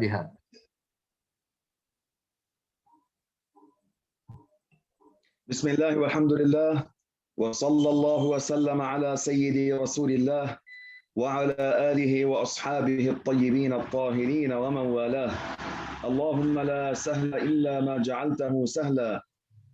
mutasyabihat. Bismillah walhamdulillah wa sallallahu wa sallam ala sayyidi rasulillah wa ala alihi wa ashabihi at-tayyibin at-tahirin wa man walah. Allahumma la sahla illa ma ja'altahu sahla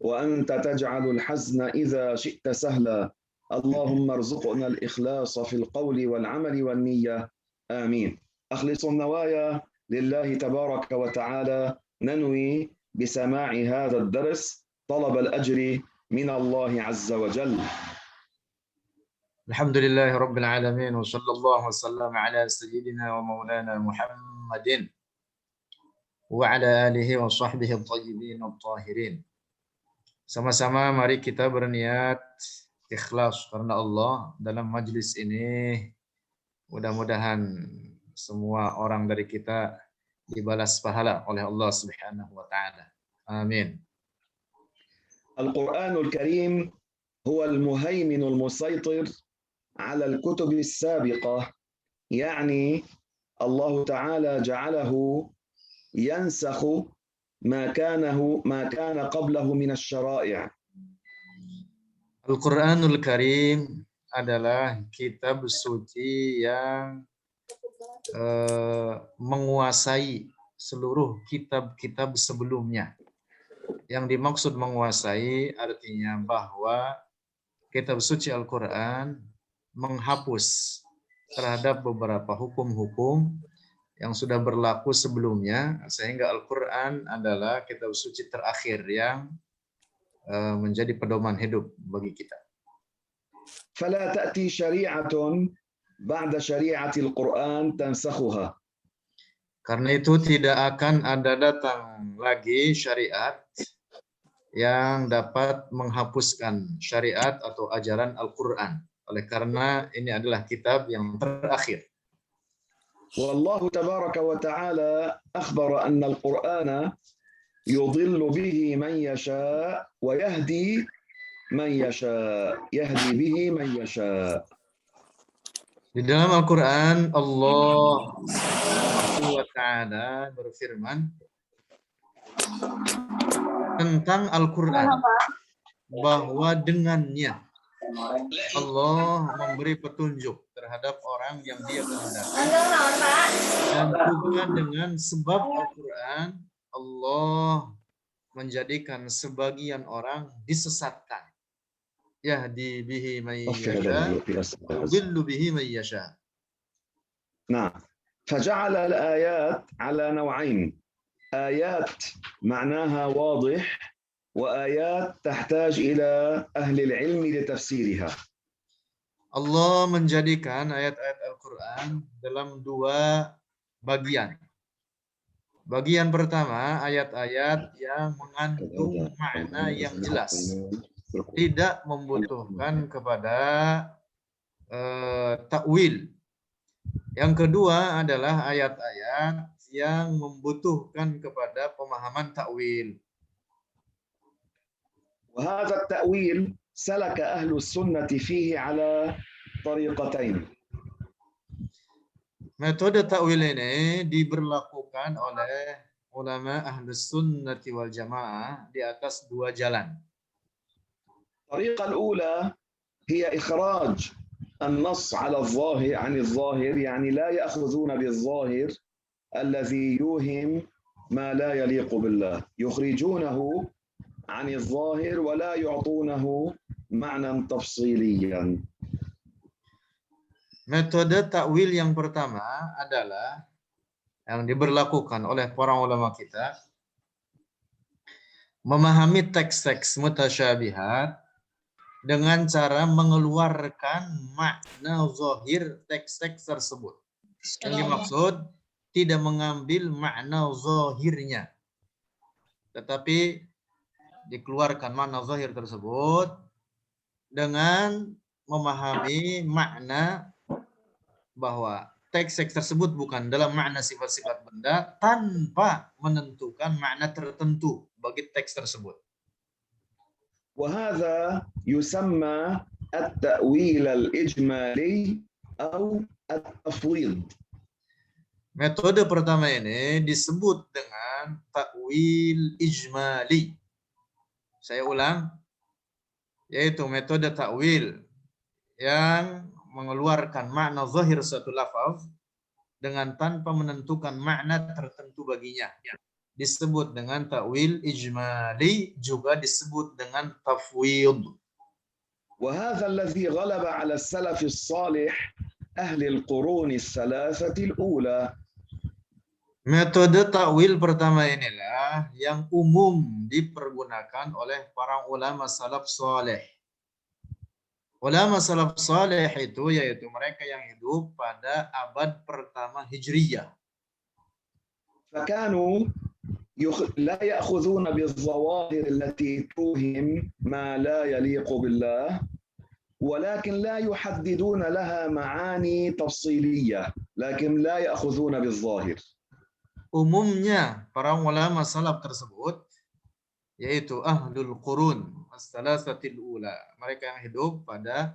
wa anta taj'alul hazna idza syi'ta sahla. Allahumma arzuqna al-ikhlasa fil qawli wal 'amali wan niyyah. Amin. Akhlisun nawaya lillahi tabaraka wa ta'ala nanwi bisama'i hadha ad-dars طلب الأجر من الله عز وجل. Alhamdulillahi Rabbil Alamin wa sallallahu wa sallam ala sayyidina wa maulana Muhammadin wa ala alihi wa sahbihi at-tayyibin at-tahirin. Sama-sama mari kita berniat ikhlas karena Allah dalam majlis ini. Mudah-mudahan semua orang dari kita dibalas pahala oleh Allah Subhanahu wa taala. Amin. القرآن الكريم هو المهيمن المسيطر على الكتب السابقة، يعني الله تعالى جعله ينسخ ما كان قبله من الشرائع. Al-Quranul Karim adalah kitab suci yang menguasai seluruh kitab-kitab sebelumnya. Yang dimaksud menguasai artinya bahwa kitab suci Al-Quran menghapus terhadap beberapa hukum-hukum yang sudah berlaku sebelumnya, sehingga Al-Quran adalah kitab suci terakhir yang menjadi pedoman hidup bagi kita. فلا تأتي شريعة بعد شريعة القرآن تنسخها. Karena itu tidak akan ada datang lagi syariat yang dapat menghapuskan syariat atau ajaran Al-Quran. Oleh karena ini adalah kitab yang terakhir. والله تبارك وتعالى أخبر أن القرآن يضل به من يشاء ويهدي من يشاء يهدي به من يشاء. Di dalam Al-Quran Allah Subhanahu wa ta'ala berfirman tentang Al-Quran bahwa dengannya Allah memberi petunjuk terhadap orang yang Dia kehendaki, dan juga dengan sebab Al-Quran Allah menjadikan sebagian orang disesatkan. Yahdi bihi man yasha, yudillu bihi man yasha. نعم. فجعل الآيات على نوعين، آيات معناها واضح وآيات تحتاج إلى أهل العلم لتفسيرها. Allah menjadikan ayat-ayat Al-Quran dalam dua bagian. Bagian pertama, ayat-ayat yang mengandung makna yang jelas, tidak membutuhkan kepada takwil. Yang kedua adalah ayat-ayat yang membutuhkan kepada pemahaman takwil. وهذا التأويل سلك أهل السنة فيه على طريقتين. Metode takwil ini diberlakukan oleh ulama Ahlus Sunnati wal Jamaah di atas dua jalan. الطريقة الأولى هي إخراج النص على الظاهر عن الظاهر، يعني لا يأخذون بالظاهر الذي يوهم ما لا يليق بالله، يخرجونه عن الظاهر ولا يعطونه معنى تفصيليا. Metode takwil yang pertama adalah yang diberlakukan oleh para ulama kita, memahami teks-teks mutasyabihat dengan cara mengeluarkan makna zahir teks-teks tersebut. Yang dimaksud tidak mengambil makna zahirnya, tetapi dikeluarkan makna zahir tersebut dengan memahami makna bahwa teks-teks tersebut bukan dalam makna sifat-sifat benda tanpa menentukan makna tertentu bagi teks tersebut. وهذا يسمى التأويل الإجمالي أو التفويض. Metode pertama ini disebut dengan ta'wil ijmali. Saya ulang, yaitu metode ta'wil yang mengeluarkan makna zahir suatu lafaz dengan tanpa menentukan makna tertentu baginya. Disebut dengan ta'wil ijmali, juga disebut dengan tafwid. وهذا الذي غلب على السلف الصالح أهل القرون الثلاثة الأولى. Metode takwil pertama inilah yang umum dipergunakan oleh para ulama salaf saleh. Ulama salaf saleh itu yaitu mereka yang hidup pada abad pertama Hijriyah. فكانوا لا يأخذون بالظواهر التي توهم ما لا يليق بالله، ولكن لا يحددون لها معاني تفصيلية، لكن لا يأخذون بالظاهر. Umumnya para ulama salaf tersebut yaitu ahlul qurun as-salasatil ula, mereka yang hidup pada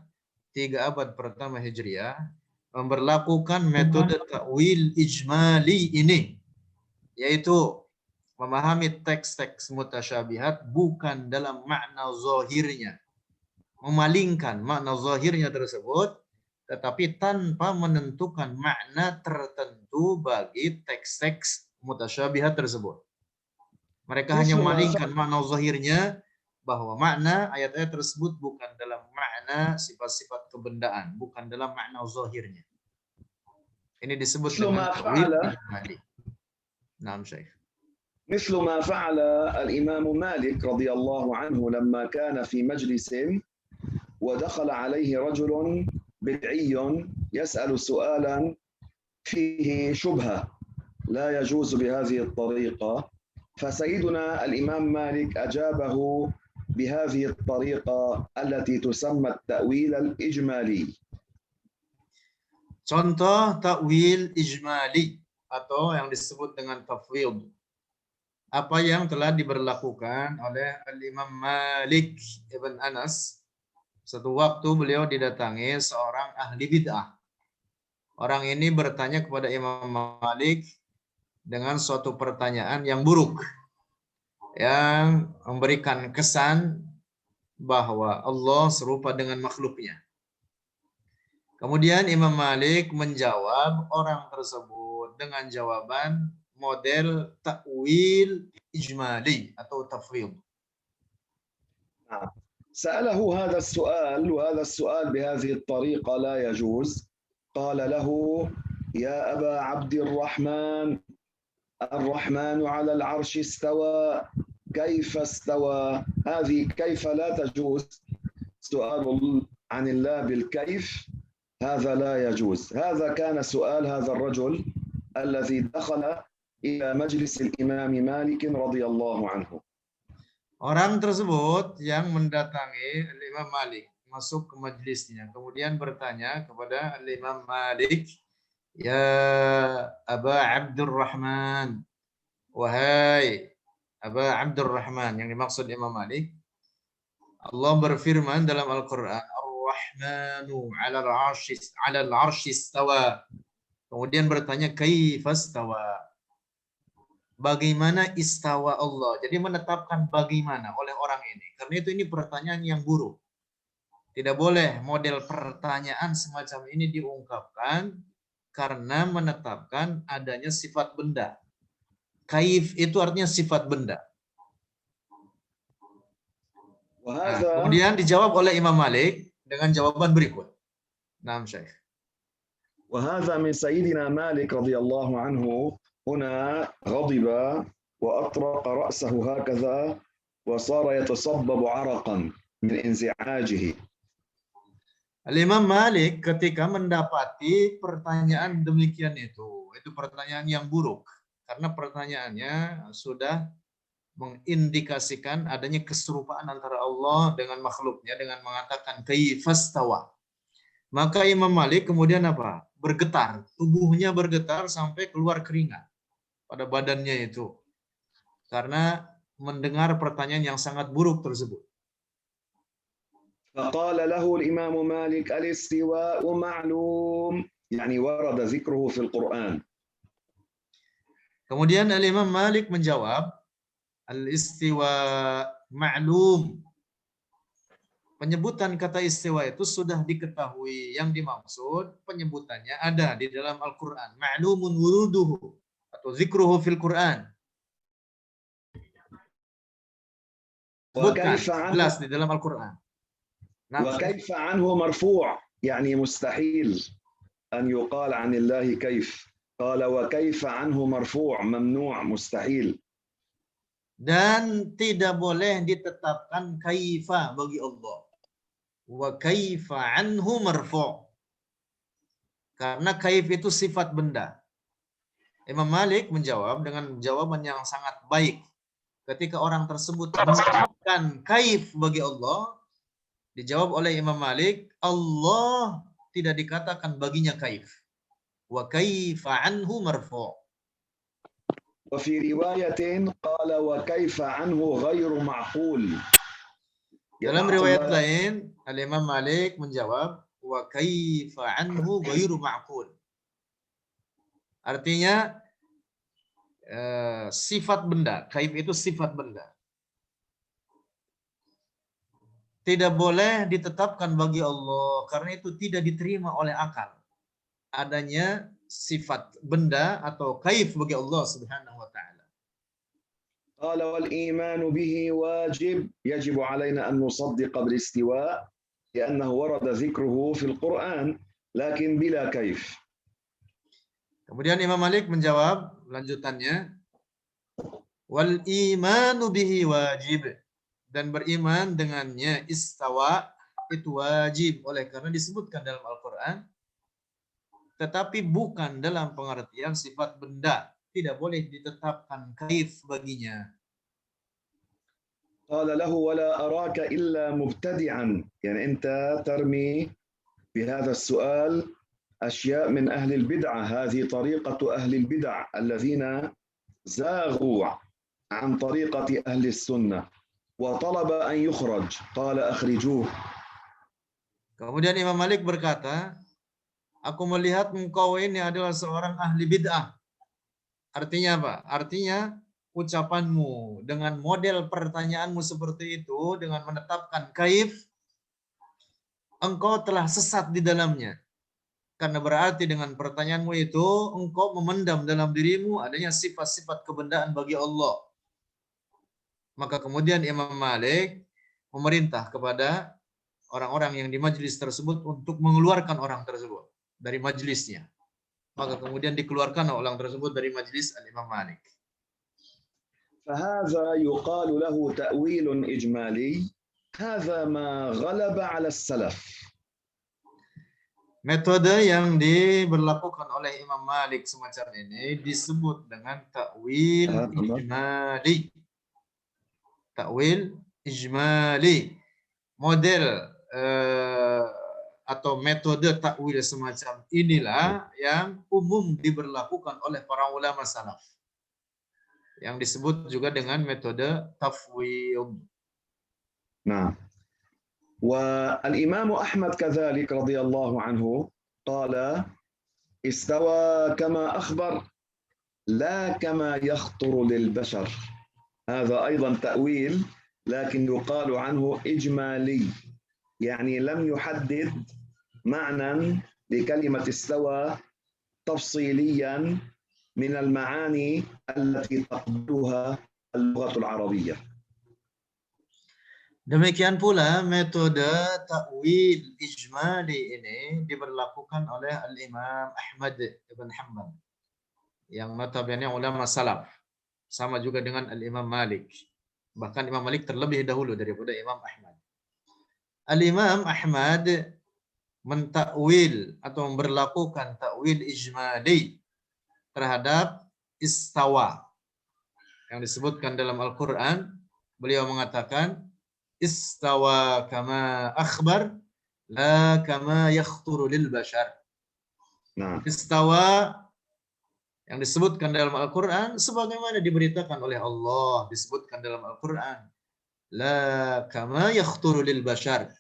3 abad pertama Hijriah, memberlakukan metode takwil ijmali ini, yaitu memahami teks-teks mutasyabihat bukan dalam makna zahirnya, memalingkan makna zahirnya tersebut, tetapi tanpa menentukan makna tertentu bagi teks-teks mutasyabihat tersebut. Mereka hanya memalingkan makna zahirnya, bahwa makna ayat-ayat tersebut bukan dalam makna sifat-sifat kebendaan, bukan dalam makna zahirnya. Ini disebut dengan ta'wil ijmali. Naam, Syekh. مثل ما فعل الإمام مالك رضي الله عنه لما كان في مجلس ودخل عليه رجل بدعي يسأل سؤالا فيه شبهة لا يجوز بهذه الطريقة، فسيدنا الإمام مالك أجابه بهذه الطريقة التي تسمى التأويل الإجمالي. Contoh takwil ijmali atau yang disebut dengan tafwid. Apa yang telah diberlakukan oleh Al-Imam Malik ibn Anas. Satu waktu beliau didatangi seorang ahli bid'ah. Orang ini bertanya kepada Imam Malik dengan suatu pertanyaan yang buruk, yang memberikan kesan bahwa Allah serupa dengan makhluknya. Kemudian Imam Malik menjawab orang tersebut dengan jawaban model takwil ijmali atau tafwid. سأله هذا السؤال، وهذا السؤال بهذه الطريقة لا يجوز. قال له: يا أبا عبد الرحمن، الرحمن على العرش استوى، كيف استوى؟ هذه كيف لا تجوز. سؤال عن الله بالكيف هذا لا يجوز. هذا كان سؤال هذا الرجل الذي دخل إلى مجلس الإمام مالك رضي الله عنه. Orang tersebut yang mendatangi Imam Malik masuk ke majelisnya, kemudian bertanya kepada Imam Malik, ya Aba Abdurrahman, wahai Aba Abdurrahman, yang dimaksud Imam Malik, Allah berfirman dalam Al-Quran, Ar-Rahmanu 'alal 'arsy istawa. Kemudian bertanya, kaifa istawa? Bagaimana istawa Allah? Jadi menetapkan bagaimana oleh orang ini. Karena itu ini pertanyaan yang buruk. Tidak boleh model pertanyaan semacam ini diungkapkan karena menetapkan adanya sifat benda. Kaif itu artinya sifat benda. Nah, kemudian dijawab oleh Imam Malik dengan jawaban berikut. Naam, Syekh. وهذا من سيدنا مالك رضي الله عنه. هنا غضب وأطرق رأسه هكذا وصار يتصبب عرقا من انزعاجه. Imam Malik ketika mendapati pertanyaan demikian itu pertanyaan yang buruk. Karena pertanyaannya sudah mengindikasikan adanya keserupaan antara Allah dengan makhluknya dengan mengatakan kaifastawa. Maka Imam Malik kemudian apa? Bergetar, tubuhnya bergetar sampai keluar keringat pada badannya itu. Karena mendengar pertanyaan yang sangat buruk tersebut. فقال له الإمام مالك: الاستواء معلوم، يعني ورد ذكره في القرآن. Kemudian Al-Imam Malik menjawab, al-istiwa ma'lum. Penyebutan kata istiwa itu sudah diketahui. Yang dimaksud penyebutannya ada di dalam Al-Quran. Ma'lumun wuruduhu atau zikruhu fil Quran. Sebutkan jelas di dalam Al-Quran. وكيف عنه مرفوع يعني مستحيل أن يقال عن الله كيف قال وكيف عنه مرفوع ممنوع مستحيل. Dan tidak boleh ditetapkan kaifa bagi Allah. Wa kaifa anhu marfu'. Karena kaif itu sifat benda. Imam Malik menjawab dengan jawaban yang sangat baik. Ketika orang tersebut menetapkan kaif bagi Allah, dijawab oleh Imam Malik, Allah tidak dikatakan baginya kaif. Wa kaifa anhu marfu'. وفي رواية قال وكيف عنه غير معقول. Dalam riwayat lain, Al-Imam Malik menjawab, wa kaifa anhu ghairu ma'qul. Artinya sifat benda, kaif itu sifat benda. Tidak boleh ditetapkan bagi Allah karena itu tidak diterima oleh akal. Adanya sifat benda atau kaif bagi Allah Subhanahu wa taala. قال والإيمان به واجب يجب علينا أن نصدق بالاستواء لأنه ورد ذكره في القرآن لكن بلا كيف. Kemudian Imam Malik menjawab lanjutannya, wal imanu bihi wajib, dan beriman dengannya istawa itu wajib oleh karena disebutkan dalam Al-Quran, tetapi bukan dalam pengertian sifat benda. Tidak boleh ditetapkan kaif baginya. قال له ولا أراك إلا مبتدعا يعني أنت ترمي بهذا السؤال أشياء من أهل البدعة هذه طريقة أهل البدع الذين زاغوا عن طريقة أهل السنة وطلب أن يخرج قال أخرجوه. Kemudian Imam Malik berkata, aku melihat engkau ini adalah seorang ahli bid'ah. Artinya apa? Artinya ucapanmu dengan model pertanyaanmu seperti itu, dengan menetapkan kaif, engkau telah sesat di dalamnya. Karena berarti dengan pertanyaanmu itu, engkau memendam dalam dirimu adanya sifat-sifat kebendaan bagi Allah. Maka kemudian Imam Malik memerintah kepada orang-orang yang di majelis tersebut untuk mengeluarkan orang tersebut dari majelisnya. Maka kemudian dikeluarkan orang tersebut dari majelis Al-Imam Malik. فهذا يقال له تأويل إجمالي هذا ما غلب على السلف. Metode yang diberlakukan oleh Imam Malik semacam ini disebut dengan ta'wil ijmali. Ta'wil ijmali. Model atau metode takwil semacam inilah yang umum diberlakukan oleh para ulama salaf, yang disebut juga dengan metode tafwid. Nah, والإمام أحمد كذلك رضي الله عنه قال استوى كما أخبر لا كما يخطر للبشر. هذا أيضا تأويل لكن يقال عنه إجمالي يعني لم يحدد معنى لكلمة استوى تفصيليا من المعاني التي تقبلها اللغة العربية. Demikian pula metode ta'wil ijmali ini diberlakukan oleh Al-Imam Ahmad ibn Hanbal, yang notabene ulama salaf, sama juga dengan Al-Imam Malik. Bahkan Imam Malik terlebih dahulu daripada Imam Ahmad. Al-Imam Ahmad mentakwil atau memberlakukan takwil ijmali terhadap istawa yang disebutkan dalam Al-Quran. Beliau mengatakan istawa kama akhbar la kama yakhturu lil bashar. Istawa yang disebutkan dalam Al-Quran sebagaimana diberitakan oleh Allah, disebutkan dalam Al-Quran. La kama yakhturu lil bashar.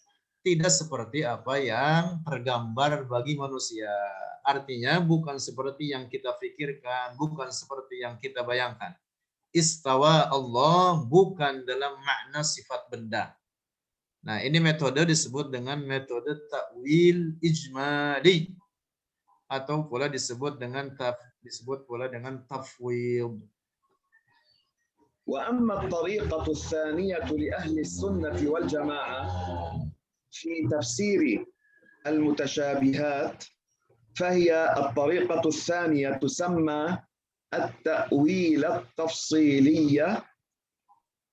tidak seperti apa yang tergambar bagi manusia. Artinya bukan seperti yang kita pikirkan, bukan seperti yang kita bayangkan. Istawa Allah bukan dalam makna sifat benda. Nah, ini metode disebut dengan metode takwil ijmali atau pula disebut dengan tafwid. وأما الطريقة الثانية لأهل السنة والجماعة في تفسير المتشابهات فهي الطريقة الثانية تسمى التأويل التفصيلية،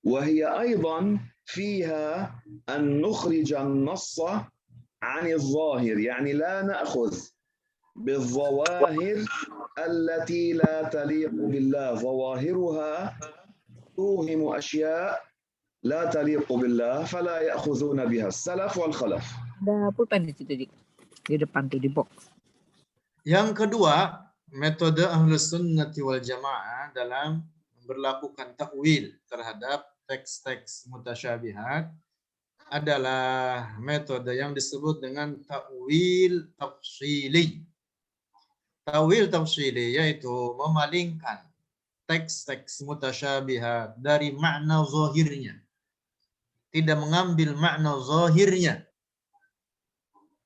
وهي أيضا فيها أن نخرج النص عن الظاهر، يعني لا نأخذ بالظواهر التي لا تليق بالله، ظواهرها توهم أشياء لا تليق بالله فلا يأخذون بها السلف والخلف. Ada pulpen di situ di depan tuh di box. Yang kedua, metode Ahlus Sunnati wal Jamaah dalam memberlakukan takwil terhadap teks-teks mutasyabihat adalah metode yang disebut dengan takwil tafsili. Takwil tafsili yaitu memalingkan teks-teks mutasyabihat dari makna zahirnya. Tidak mengambil makna zahirnya.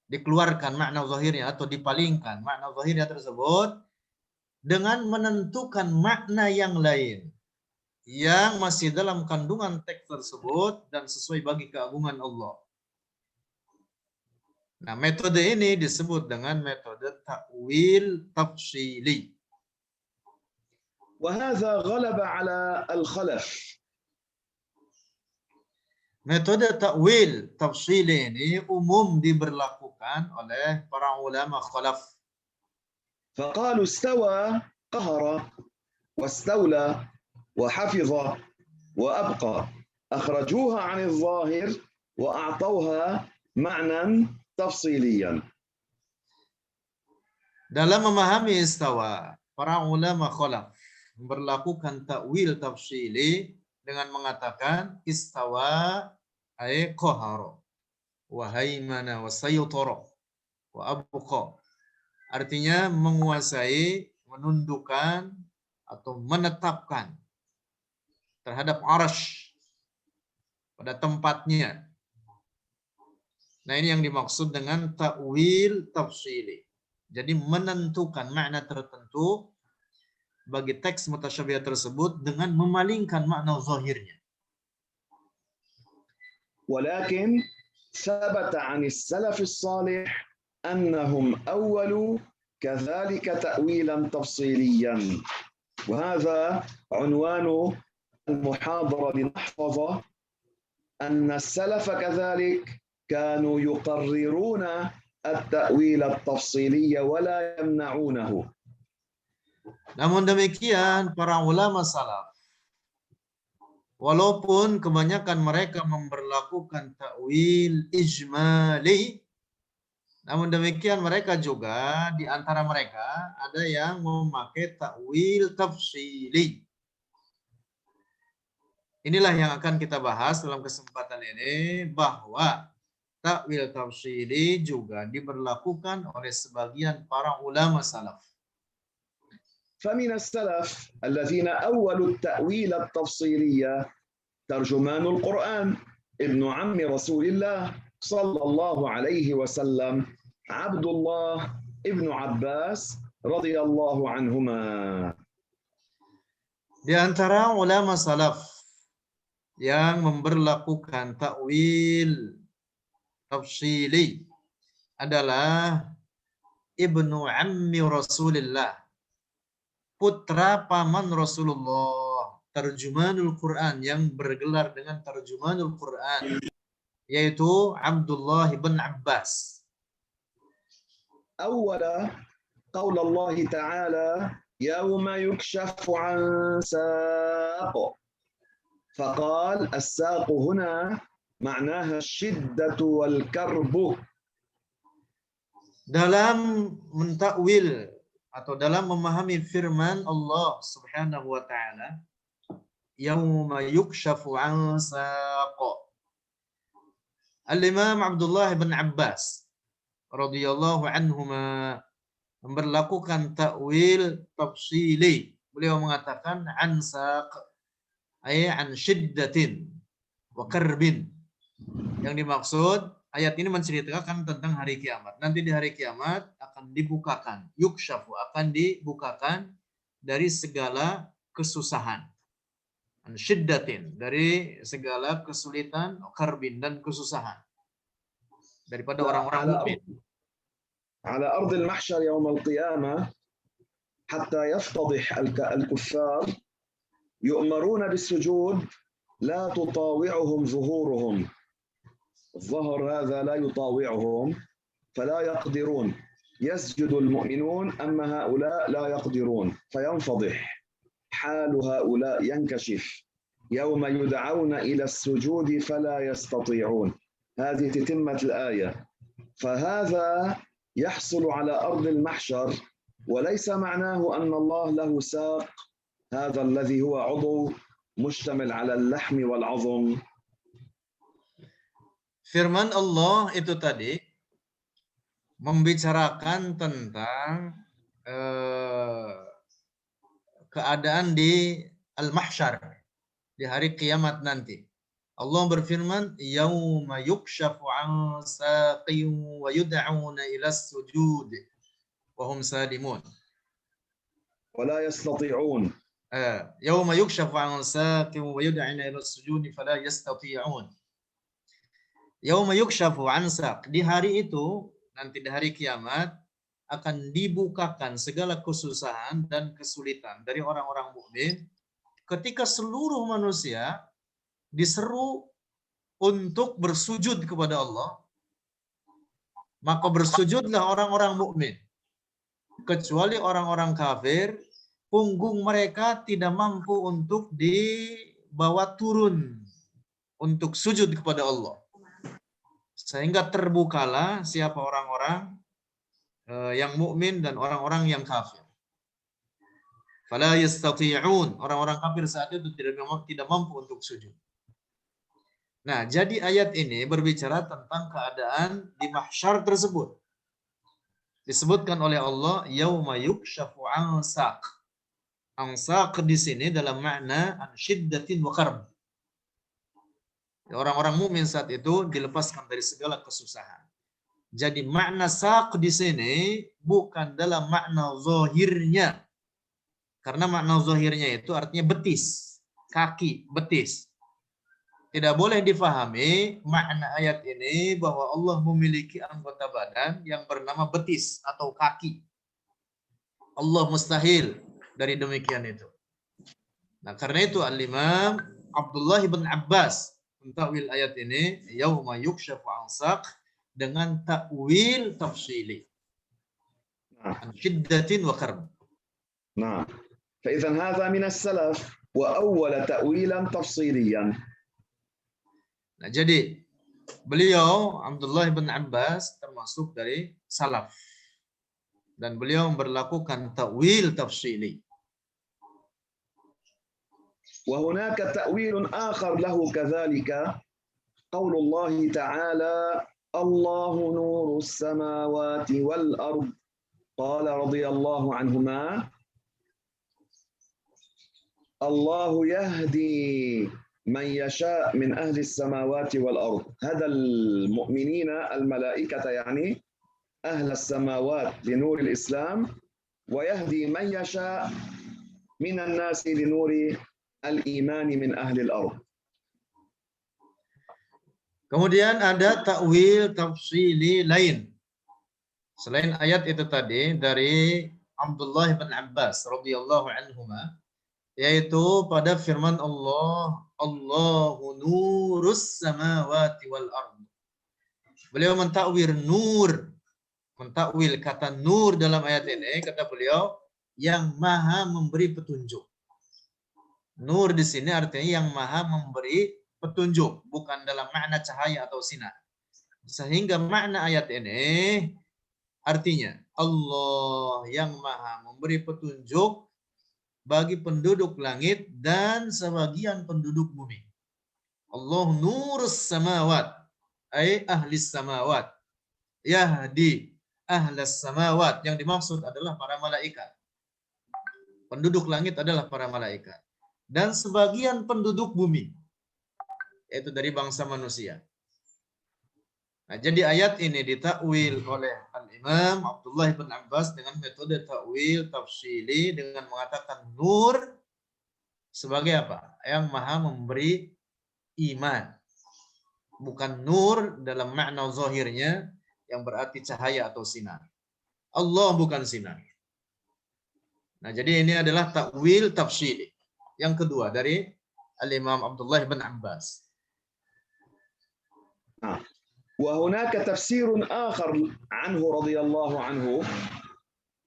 Dikeluarkan makna zahirnya atau dipalingkan makna zahirnya tersebut dengan menentukan makna yang lain yang masih dalam kandungan teks tersebut dan sesuai bagi keagungan Allah. Nah, metode ini disebut dengan metode takwil tafsili. وهذا غلب على الخلف. Metode takwil tafsili ini umum diberlakukan oleh para ulama khalaf. فقالوا استوى قهر واستولى وحفظ وأبقى، أخرجوها عن الظاهر وأعطوها معنى تفصيليا. Dalam memahami istawa, para ulama khalaf memberlakukan takwil tafsili dengan mengatakan istawa ay qahara wa haimana wa saytara wa abqa. Artinya menguasai, menundukkan atau menetapkan terhadap arash pada tempatnya. Nah, ini yang dimaksud dengan takwil tafsili. Jadi menentukan makna tertentu bagi teks mutasyabihat tersebut dengan memalingkan makna zahirnya. ولكن ثبت عن السلف الصالح أنهم أولوا كذلك تأويلا تفصيليا، وهذا عنوان المحاضرة لنحفظ أن السلف كذلك كانوا يقررون التأويل التفصيلي ولا يمنعونه. Namun demikian para ulama salaf, walaupun kebanyakan mereka memberlakukan takwil ijmali, namun demikian mereka juga di antara mereka ada yang memakai takwil tafsili. Inilah yang akan kita bahas dalam kesempatan ini, bahwa takwil tafsili juga diberlakukan oleh sebagian para ulama salaf. فمن السلف الذين أولوا التأويل التفصيلي ترجمان القرآن ابن عم رسول الله صلى الله عليه وسلم عبد الله ابن عباس رضي الله عنهما. Di antara ulama salaf yang memberlakukan takwil tafsili adalah ibnu ammi Rasulullah, putra paman Rasulullah, terjumanul Quran, yang bergelar dengan terjumanul Quran, yaitu Abdullah bin Abbas. أولا قول الله تعالى يوم يكشف عن ساق، فقال الساق هنا معناها الشدة والكرب. Dalam mentakwil atau dalam memahami firman Allah Subhanahu wa taala, yauma yukshafu an saq, Al-Imam Abdullah bin Abbas radhiyallahu anhuma memberlakukan takwil tafsili. Beliau mengatakan an saq ay an syiddatin wa karbin. Yang dimaksud ayat ini menceritakan tentang hari kiamat. Nanti di hari kiamat akan dibukakan, yukshafu, akan dibukakan dari segala kesusahan. An syiddatin, dari segala kesulitan, karbin, dan kesusahan. Daripada orang-orang mukmin. على أرض المحشر يوم القيامة حتى يفتضح الكفار يؤمرون بالسجود لا تطاوعهم ظهورهم. الظهر هذا لا يطاوعهم فلا يقدرون. يسجد المؤمنون أما هؤلاء لا يقدرون فينفضح حال هؤلاء ينكشف يوم يدعون إلى السجود فلا يستطيعون. هذه تتمة الآية. فهذا يحصل على أرض المحشر وليس معناه أن الله له ساق، هذا الذي هو عضو مشتمل على اللحم والعظم. Firman Allah itu tadi membicarakan tentang keadaan di al-mahsyar, di hari kiamat nanti. Allah berfirman, "Yauma yukshafu 'an saqin wa yud'auna ila as-sujud wa hum salimun." ولا يستطيعون. Yauma yukshafu 'an saqin wa yud'auna ila as-sujud fala yastati'un. Yauma yukshafu 'an saq, di hari itu, nanti di hari kiamat akan dibukakan segala kesusahan dan kesulitan dari orang-orang mukmin ketika seluruh manusia diseru untuk bersujud kepada Allah, maka bersujudlah orang-orang mukmin. Kecuali orang-orang kafir, punggung mereka tidak mampu untuk dibawa turun untuk sujud kepada Allah. Sehingga terbukalah siapa orang-orang yang mukmin dan orang-orang yang kafir. Fala yastati'un, orang-orang kafir saat itu tidak mampu untuk sujud. Nah, jadi ayat ini berbicara tentang keadaan di mahsyar tersebut. Disebutkan oleh Allah, yauma yukshafu 'an saq. An saq di sini dalam makna an syiddatin wa karb. Orang-orang mukmin saat itu dilepaskan dari segala kesusahan. Jadi makna saq di sini bukan dalam makna zahirnya. Karena makna zahirnya itu artinya betis, kaki, betis. Tidak boleh difahami makna ayat ini bahwa Allah memiliki anggota badan yang bernama betis atau kaki. Allah mustahil dari demikian itu. Nah, karena itu Al-Imam Abdullah bin Abbas mentakwil ayat ini yauma yukshafu 'an saq dengan takwil tafsili. An syiddatin wa karb. نعم. فإذا هذا من السلف وأول تأويلا تفصيليا. Nah, jadi beliau Abdullah bin Abbas termasuk dari salaf dan beliau memperlakukan takwil tafsili. وهناك تأويل آخر له كذلك قول الله تعالى الله نور السماوات والأرض قال رضي الله عنهما الله يهدي من يشاء من أهل السماوات والأرض. هذا المؤمنين الملائكة يعني أهل السماوات لنور الإسلام ويهدي من يشاء من الناس لنور الإيمان من أهل الأرض. Kemudian ada takwil tafsili lain selain ayat itu tadi dari Abdullah bin Abbas radhiyallahu anhuma, yaitu pada firman Allah, Allahu nurus samawati wal ard. Beliau mentakwil nur, mentakwil kata nur dalam ayat ini, kata beliau, yang maha memberi petunjuk. Nur di sini artinya yang maha memberi petunjuk, bukan dalam makna cahaya atau sinar. Sehingga makna ayat ini artinya Allah yang maha memberi petunjuk bagi penduduk langit dan sebagian penduduk bumi. Allah nurus samawat. ay ahlis samawat. Yahdi ahlas samawat. Yang dimaksud adalah para malaikat. Penduduk langit adalah para malaikat. Dan sebagian penduduk bumi, yaitu dari bangsa manusia. Nah, jadi ayat ini ditakwil oleh Al-Imam Abdullah bin Abbas dengan metode takwil tafsili dengan mengatakan nur sebagai apa? Yang maha memberi iman. Bukan nur dalam makna zahirnya yang berarti cahaya atau sinar. Allah bukan sinar. Nah, jadi ini adalah takwil tafsili. Yang kedua dari Al-Imam Abdullah bin Abbas. وهناك تفسير آخر عنه رضي الله عنه،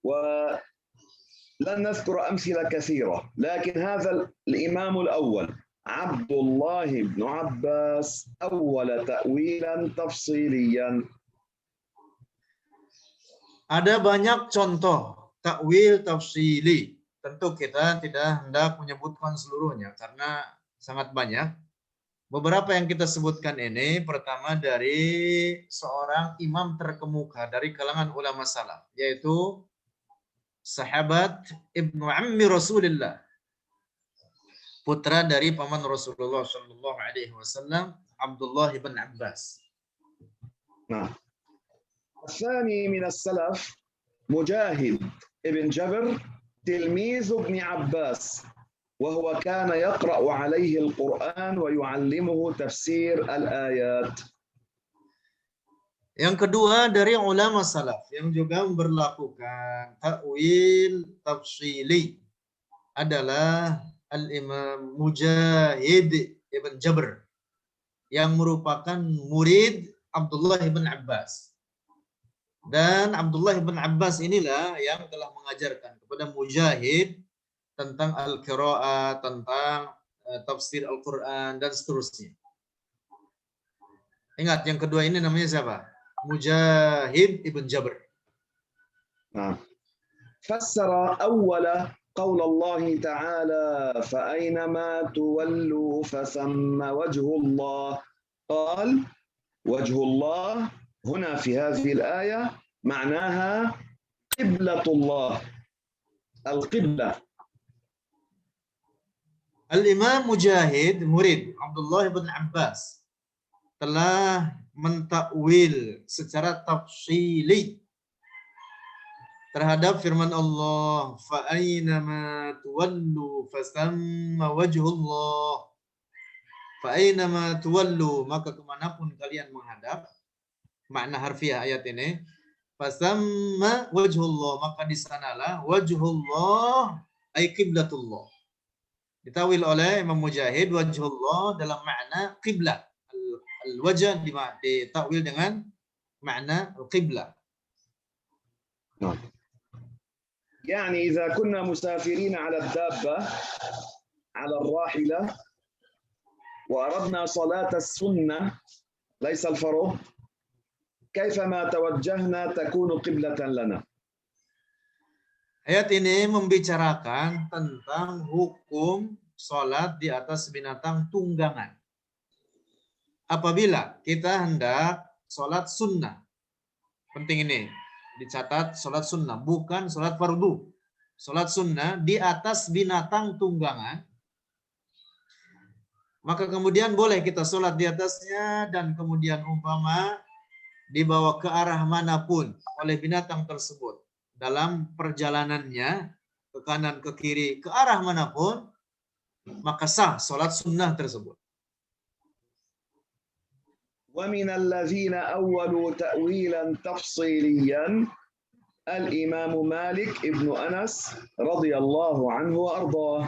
ولن نذكر أمثلة كثيرة، لكن هذا الإمام الأول عبد الله بن عباس أول تأويلا تفصيليا. Ada banyak contoh takwil tafsili. Tentu kita tidak hendak menyebutkan seluruhnya karena sangat banyak. Beberapa yang kita sebutkan ini pertama dari seorang imam terkemuka dari kalangan ulama salaf, yaitu sahabat Ibnu Ammi Rasulullah, putra dari paman Rasulullah Shallallahu Alaihi Wasallam, Abdullah bin Abbas. Nah, الثاني من السلف مجاهد ابن جبر تلميذ ابن عباس، وهو كان يقرأ عليه القرآن ويعلمه تفسير الآيات. Yang kedua dari ulama salaf yang juga memberlakukan takwil tafsili adalah Al-Imam Mujahid ibn Jabr yang merupakan murid Abdullah ibn Abbas. Dan Abdullah ibn Abbas inilah yang telah mengajarkan kepada Mujahid tentang al-qiraat, tentang tafsir Al-Quran, dan seterusnya. Ingat, yang kedua ini namanya siapa? Mujahid ibn Jabr. فسر أول قول الله تعالى فأينما تولوا فثم وجه الله. قال وجه الله هنا في هذه الآية معناها قبلة الله، القبلة. Al-Imam Mujahid, murid Abdullah bin Abbas, telah mentakwil secara tafsili terhadap firman Allah, fa'ainama tuwallu fasamma wajhullah. Fa'ainama tuwallu, maka kemanapun kalian menghadap, makna harfiah ayat ini, fasamma wajhullah, maka di sanalah wajhullah ay qiblatullah. Ditawil oleh Imam Mujahid wajhullah dalam makna qiblat. Al-wajh ditakwil dengan makna al-qiblah. يعني إذا كنا مسافرين على الدابة على الراحلة وأردنا صلاة السنة ليس الفرض، كيفما توجهنا تكون قبلة لنا. Ayat ini membicarakan tentang hukum sholat di atas binatang tunggangan. Apabila kita hendak sholat sunnah, penting ini dicatat, sholat sunnah bukan sholat fardu. Sholat sunnah di atas binatang tunggangan, maka kemudian boleh kita sholat di atasnya, dan kemudian umpama dibawa ke arah manapun oleh binatang tersebut dalam perjalanannya, ke kanan, ke kiri, ke arah manapun, maka sah sholat sunnah tersebut. ومن الذين أولوا تأويلا تفصيليا الإمام مالك ابن أنس رضي الله عنه وأرضاه.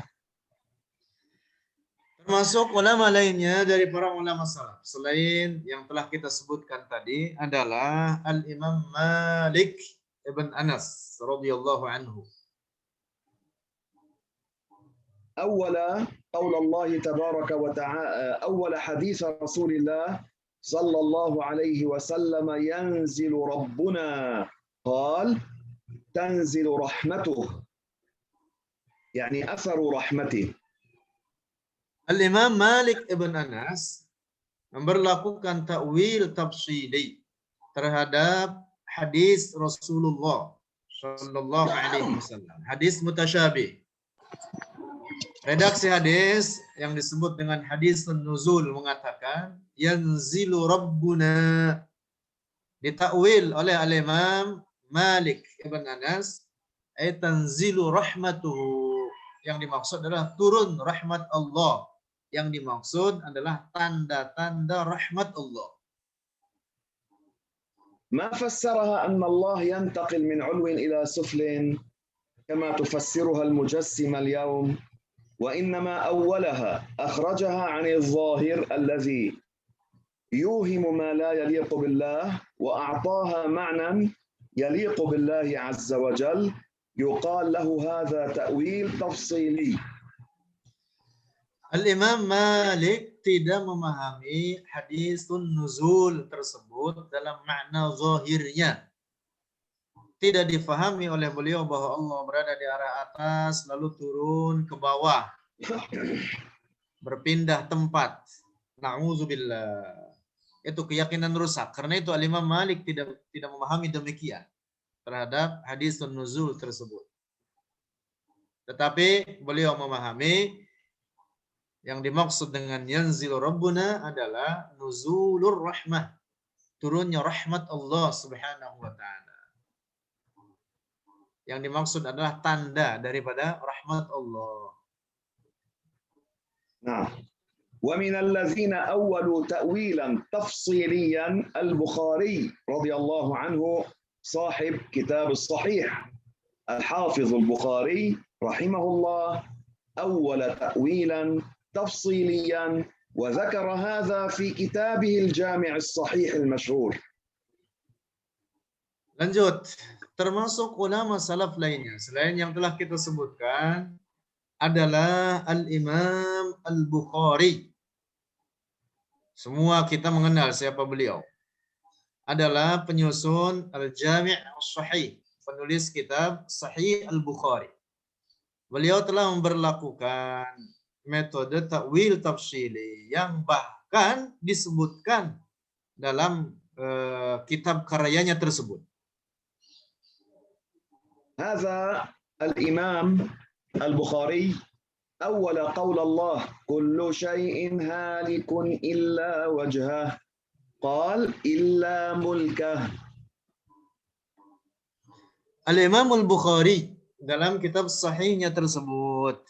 Termasuk ulama lainnya dari para ulama salaf selain yang telah kita sebutkan tadi adalah Al-Imam Malik ibn Anas radhiyallahu anhu. أول قول الله تبارك وتعالى، أول حديث رسول الله صلى الله عليه وسلم ينزل ربنا قال تنزل رحمته، يعني أثر رحمته. Al-Imam Malik ibn Anas memberlakukan takwil tafsili terhadap hadis Rasulullah Shallallahu Alaihi Wasallam, hadis mutasyabih. Redaksi hadis yang disebut dengan hadis nuzul mengatakan yanzilu rabbuna, ditakwil oleh al-Imam Malik ibn Anas, ay tanzilu rahmatuhu, yang dimaksud adalah turun rahmat Allah, yang dimaksud adalah tanda-tanda rahmat Allah. ما فسرها أن الله ينتقل من علو إلى سفل كما تفسرها المجسمة اليوم، وإنما أولها أخرجها عن الظاهر الذي يوهم ما لا يليق بالله، وأعطاها معنى يليق بالله عز وجل، يقال له هذا تأويل تفصيلي. Al-Imam Malik tidak memahami hadisun nuzul tersebut dalam makna zahirnya. Tidak difahami oleh beliau bahwa Allah berada di arah atas lalu turun ke bawah, berpindah tempat. Na'udzubillah. Itu keyakinan rusak. Karena itu Al-Imam Malik tidak memahami demikian terhadap hadisun nuzul tersebut. Tetapi beliau memahami yang dimaksud dengan yanzilu rabbuna adalah nuzulur rahmah, turunnya rahmat Allah Subhanahu wa taala. Yang dimaksud adalah tanda daripada rahmat Allah. نعم. ومن الذين أولوا تأويلا تفصيليا البخاري رضي الله عنه صاحب كتاب الصحيح. الحافظ البخاري رحمه الله أول تأويلا تفصيليا وذكر هذا في كتابه الجامع الصحيح المشهور. Lanjut, termasuk ulama salaf lainnya selain yang telah kita sebutkan adalah Al-Imam Al-Bukhari. Semua kita mengenal siapa beliau. Adalah penyusun Al-Jami' As-Sahih, penulis kitab Sahih Al-Bukhari. Beliau telah memberlakukan metode takwil tafsili yang bahkan disebutkan dalam kitab karyanya tersebut. هذا الإمام البخاري أول قول الله كل شيء هالك إلا وجهه قال إلا ملكه. Al-Imam Al-Bukhari dalam kitab sahihnya tersebut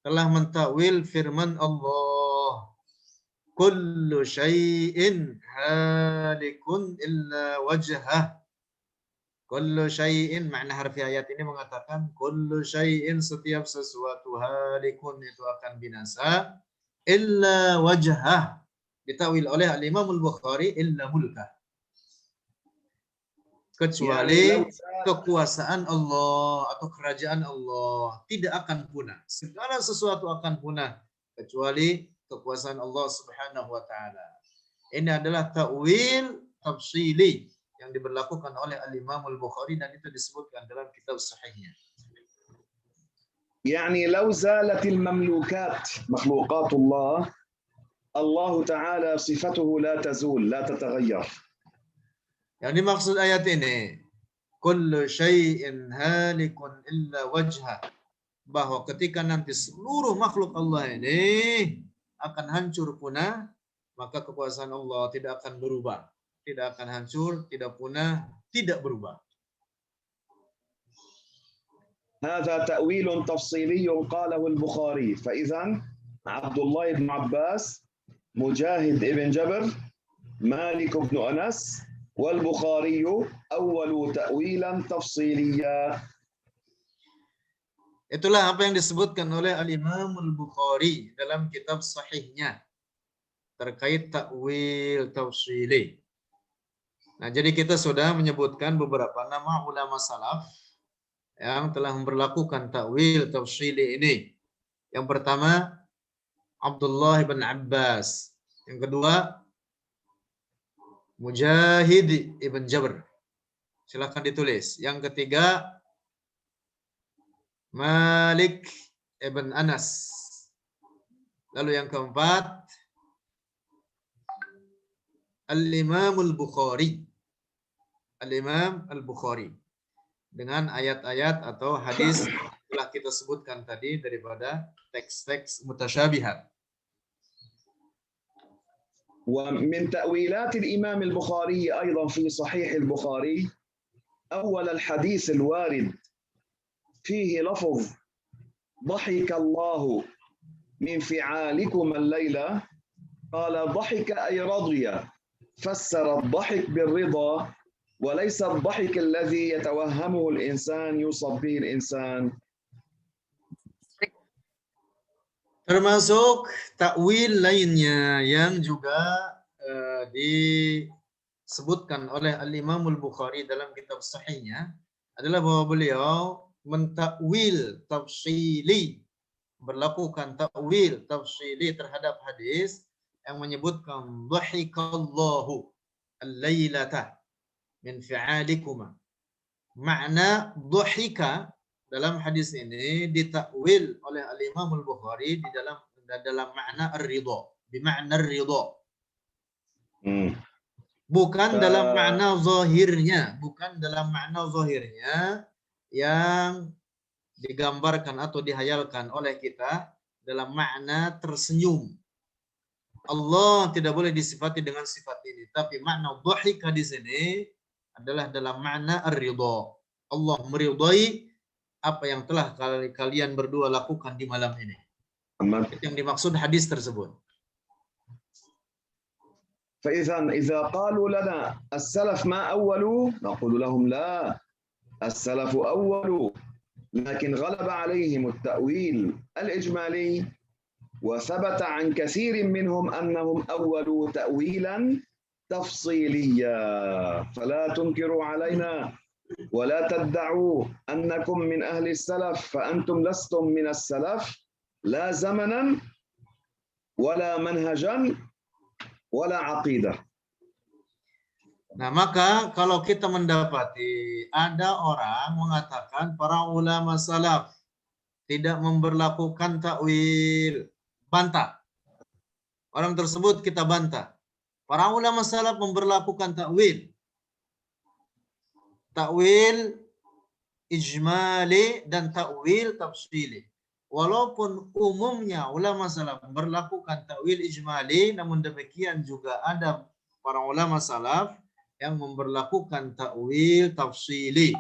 telah mentakwil firman Allah, kullu syai'in halikun illa wajhah. Kullu syai'in, makna harfi ayat ini mengatakan kullu syai'in, setiap sesuatu, halikun itu akan binasa, illa wajhah, ditakwil oleh Al-Imam Al-Bukhari illa mulkah, kecuali kekuasaan Allah atau kerajaan Allah tidak akan punah. Segala sesuatu akan punah kecuali kekuasaan Allah Subhanahu wa taala. Ini adalah ta'wil tafsili yang diberlakukan oleh Al-Imam Al-Bukhari dan itu disebutkan dalam kitab sahihnya. يعني لو زالت المملوكات مخلوقات الله، الله تعالى صفته لا تزول لا تتغير. Yang dimaksud ayat ini, kullu syai'in halikun illa wajhah, bahwa ketika nanti seluruh makhluk Allah ini akan hancur punah, maka kekuasaan Allah tidak akan berubah, tidak akan hancur, tidak punah, tidak berubah. هذا تأويل تفصيلي قاله البخاري. فإذا عبد الله بن عباس، مجاهد ابن جبر، مالك بن أنس، والبخاري أول تأويلا تفصيليا. Itulah apa yang disebutkan oleh Al-Imam Al-Bukhari dalam kitab sahihnya terkait takwil tafsili. Nah, jadi kita sudah menyebutkan beberapa nama ulama salaf yang telah memperlakukan takwil tafsili ini. Yang pertama, Abdullah bin Abbas. Yang kedua, Mujahid ibn Jabr. Silakan ditulis. Yang ketiga, Malik ibn Anas. Lalu yang keempat, Al-Imam Al-Bukhari. Al-Imam Al-Bukhari. Dengan ayat-ayat atau hadis yang telah kita sebutkan tadi daripada teks-teks mutasyabihat. ومن تأويلات الإمام البخاري أيضا في صحيح البخاري أول الحديث الوارد فيه لفظ ضحك الله من فعالكم الليلة قال ضحك أي رضي فسر الضحك بالرضا وليس الضحك الذي يتوهمه الإنسان يوصف به الإنسان. Termasuk takwil lainnya yang juga disebutkan oleh Al-Imam Al-Bukhari dalam kitab sahihnya adalah bahwa beliau mentakwil tafsili, berlakukan takwil tafsili terhadap hadis yang menyebutkan dhahikallahu al-lailata min fi'alikuma. Makna dhahika dalam hadis ini ditakwil oleh Al-Imam Al-Bukhari di dalam makna ar-ridha, bimakna ar-ridha. Bukan dalam makna zahirnya, bukan dalam makna zahirnya yang digambarkan atau dihayalkan oleh kita dalam makna tersenyum. Allah tidak boleh disifati dengan sifat ini, tapi makna dhahika di sini adalah dalam makna ar-ridha. Allah meridai apa yang telah kalian berdua lakukan di malam ini. Itu yang dimaksud hadis tersebut. إذا قالوا لنا السلف ما أولوا نقول لهم لا السلف أولوا لكن غلب عليهم التأويل الإجمالي وثبت عن كثير منهم أنهم أولوا تأويلا تفصيليا فلا تنكروا علينا ولا تدعوا أنكم من أهل السلف فأنتم لستم من السلف لا زمنا ولا منهجا ولا عقيدة. Nah, maka kalau kita mendapati ada orang mengatakan para ulama salaf tidak memberlakukan takwil, bantah. Orang tersebut kita bantah. Para ulama salaf memberlakukan takwil. Takwil ijmali dan takwil tafsili. Walaupun umumnya ulama salaf berlakukan takwil ijmali, namun demikian juga ada para ulama salaf yang memberlakukan takwil tafsili.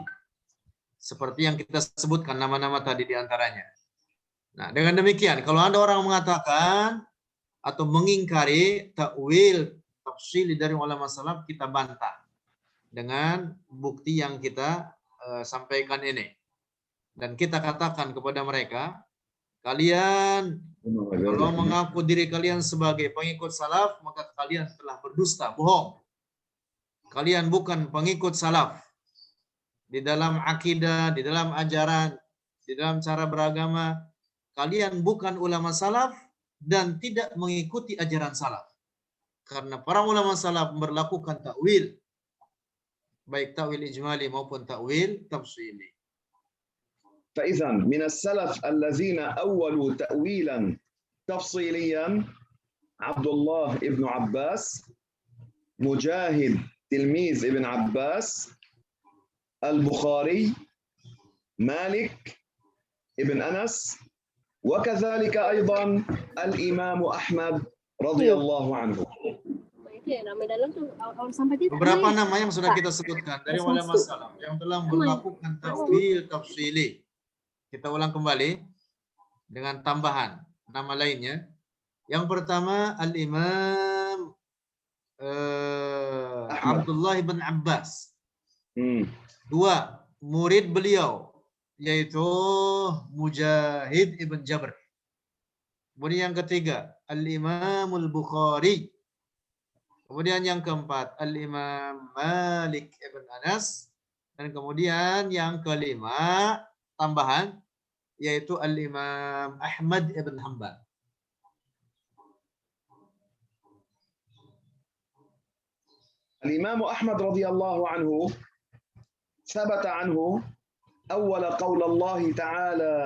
Seperti yang kita sebutkan nama-nama tadi di antaranya. Nah, dengan demikian kalau ada orang mengatakan atau mengingkari takwil tafsili dari ulama salaf, kita bantah dengan bukti yang kita sampaikan ini. Dan kita katakan kepada mereka, kalian kalau mengaku diri kalian sebagai pengikut salaf, maka kalian telah berdusta, bohong. Kalian bukan pengikut salaf. Di dalam akidah, di dalam ajaran, di dalam cara beragama, kalian bukan ulama salaf dan tidak mengikuti ajaran salaf. Karena para ulama salaf berlakukan takwil, baik takwil ijmali maupun takwil tafsili. فإذا من السلف الذين أولوا تأويلا تفصيليا عبد الله ابن عباس، مجاهد تلميذ ابن عباس، البخاري، مالك ابن أنس، وكذلك أيضا الإمام أحمد رضي الله عنه. Beberapa nama yang sudah kita sebutkan dari ulama salaf yang telah melakukan takwil tafsili. Kita ulang kembali dengan tambahan nama lainnya. Yang pertama Al-Imam Abdullah bin Abbas. Dua, murid beliau yaitu Mujahid ibn Jabr. Kemudian yang ketiga Al-Imam Al-Bukhari. Kemudian yang keempat Al-Imam Malik ibn Anas. Dan kemudian yang kelima tambahan yaitu Al-Imam Ahmad ibn Hanbal. الإمام أحمد رضي الله عنه ثبت عنه أول قول الله تعالى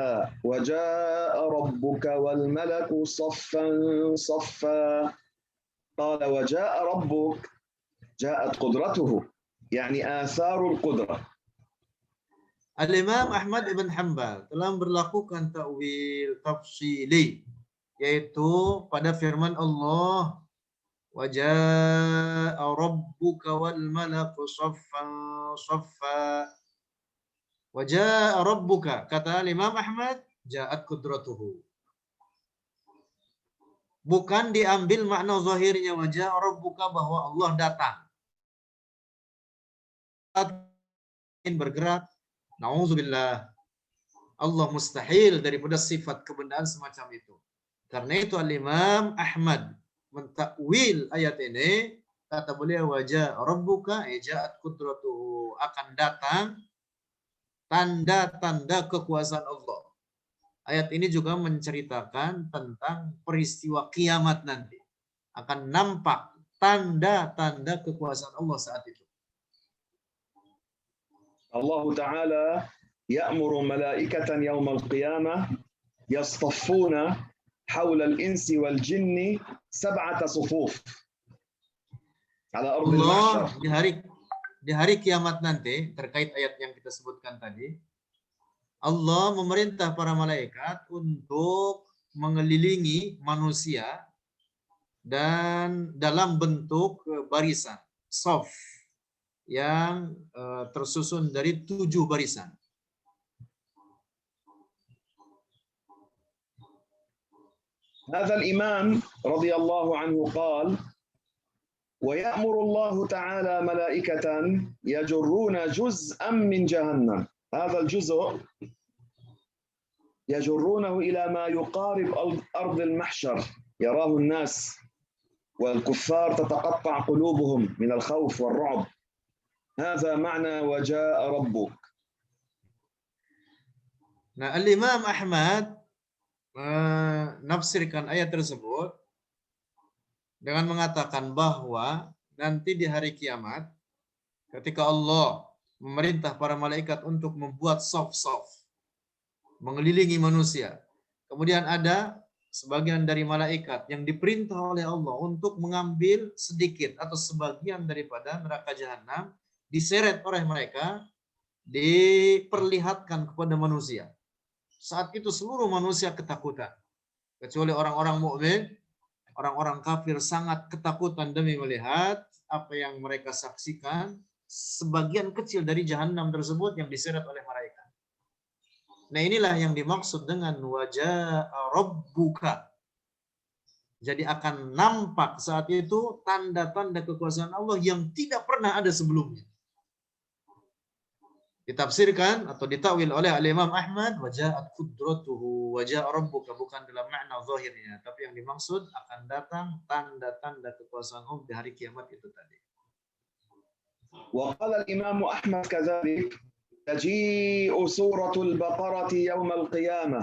وجاء ربك والملك صفا صفا قال وجاء ربك جاءت قدرته يعني آثار القدرة. Al-Imam Ahmad ibn Hanbal telah berlakukan ta'wil tafsili, yaitu pada firman Allah, وَجَاءَ رَبُّكَ وَالْمَلَكُ صَفًّا صَفًّا. وَجَاءَ رَبُّكَ, kata Imam Ahmad, ja'at qudratuhu. Bukan diambil makna zahirnya wajah rabbuka bahwa Allah datang. Bergerak, na'udzubillah. Allah mustahil daripada sifat kebenaran semacam itu. Karena itu Al-Imam Ahmad mentakwil ayat ini, kata beliau wajah rabbuka ja'at qudratuhu, akan datang tanda-tanda kekuasaan Allah. Ayat ini juga menceritakan tentang peristiwa kiamat nanti. Akan nampak tanda-tanda kekuasaan Allah saat itu. Allah Ta'ala يأمر ملائكة يوم القيامة يصطفون حول الإنس والجن 7 صفوف على أرض Allah المحشر. di hari kiamat nanti, terkait ayat yang kita sebutkan tadi, Allah memerintah para malaikat untuk mengelilingi manusia dan dalam bentuk barisan, shaf, yang tersusun dari 7 barisan. هذا الإمام رضي الله عنه قال ويأمر الله تعالى ملائكة يجرون جزءا من جهنم. هذا الجزء يجرونه إلى ما يقارب أرض المحشر يراه الناس والكفار تتقطع قلوبهم من الخوف والرعب. هذا معنى وجاء ربك. Nah, Al-Imam Ahmad menafsirkan ayat tersebut dengan mengatakan bahwa nanti di hari kiamat, ketika Allah memerintah para malaikat untuk membuat shaf-shaf mengelilingi manusia, kemudian ada sebagian dari malaikat yang diperintah oleh Allah untuk mengambil sedikit atau sebagian daripada neraka jahanam, diseret oleh mereka, diperlihatkan kepada manusia. Saat itu seluruh manusia ketakutan, kecuali orang-orang mukmin. Orang-orang kafir sangat ketakutan demi melihat apa yang mereka saksikan, sebagian kecil dari jahanam tersebut yang diseret oleh malaikat. Nah, inilah yang dimaksud dengan wajah rabbuka. Jadi akan nampak saat itu tanda-tanda kekuasaan Allah yang tidak pernah ada sebelumnya. Ditafsirkan atau ditakwil oleh Al-Imam Ahmad waja'at qudratuhu wajaa rabbuka, bukan dalam makna zahirnya, tapi yang dimaksud akan datang tanda-tanda kekuasaan Allah di hari kiamat itu tadi. وقال الإمام أحمد كذلك تجيء سورة البقرة يوم القيامة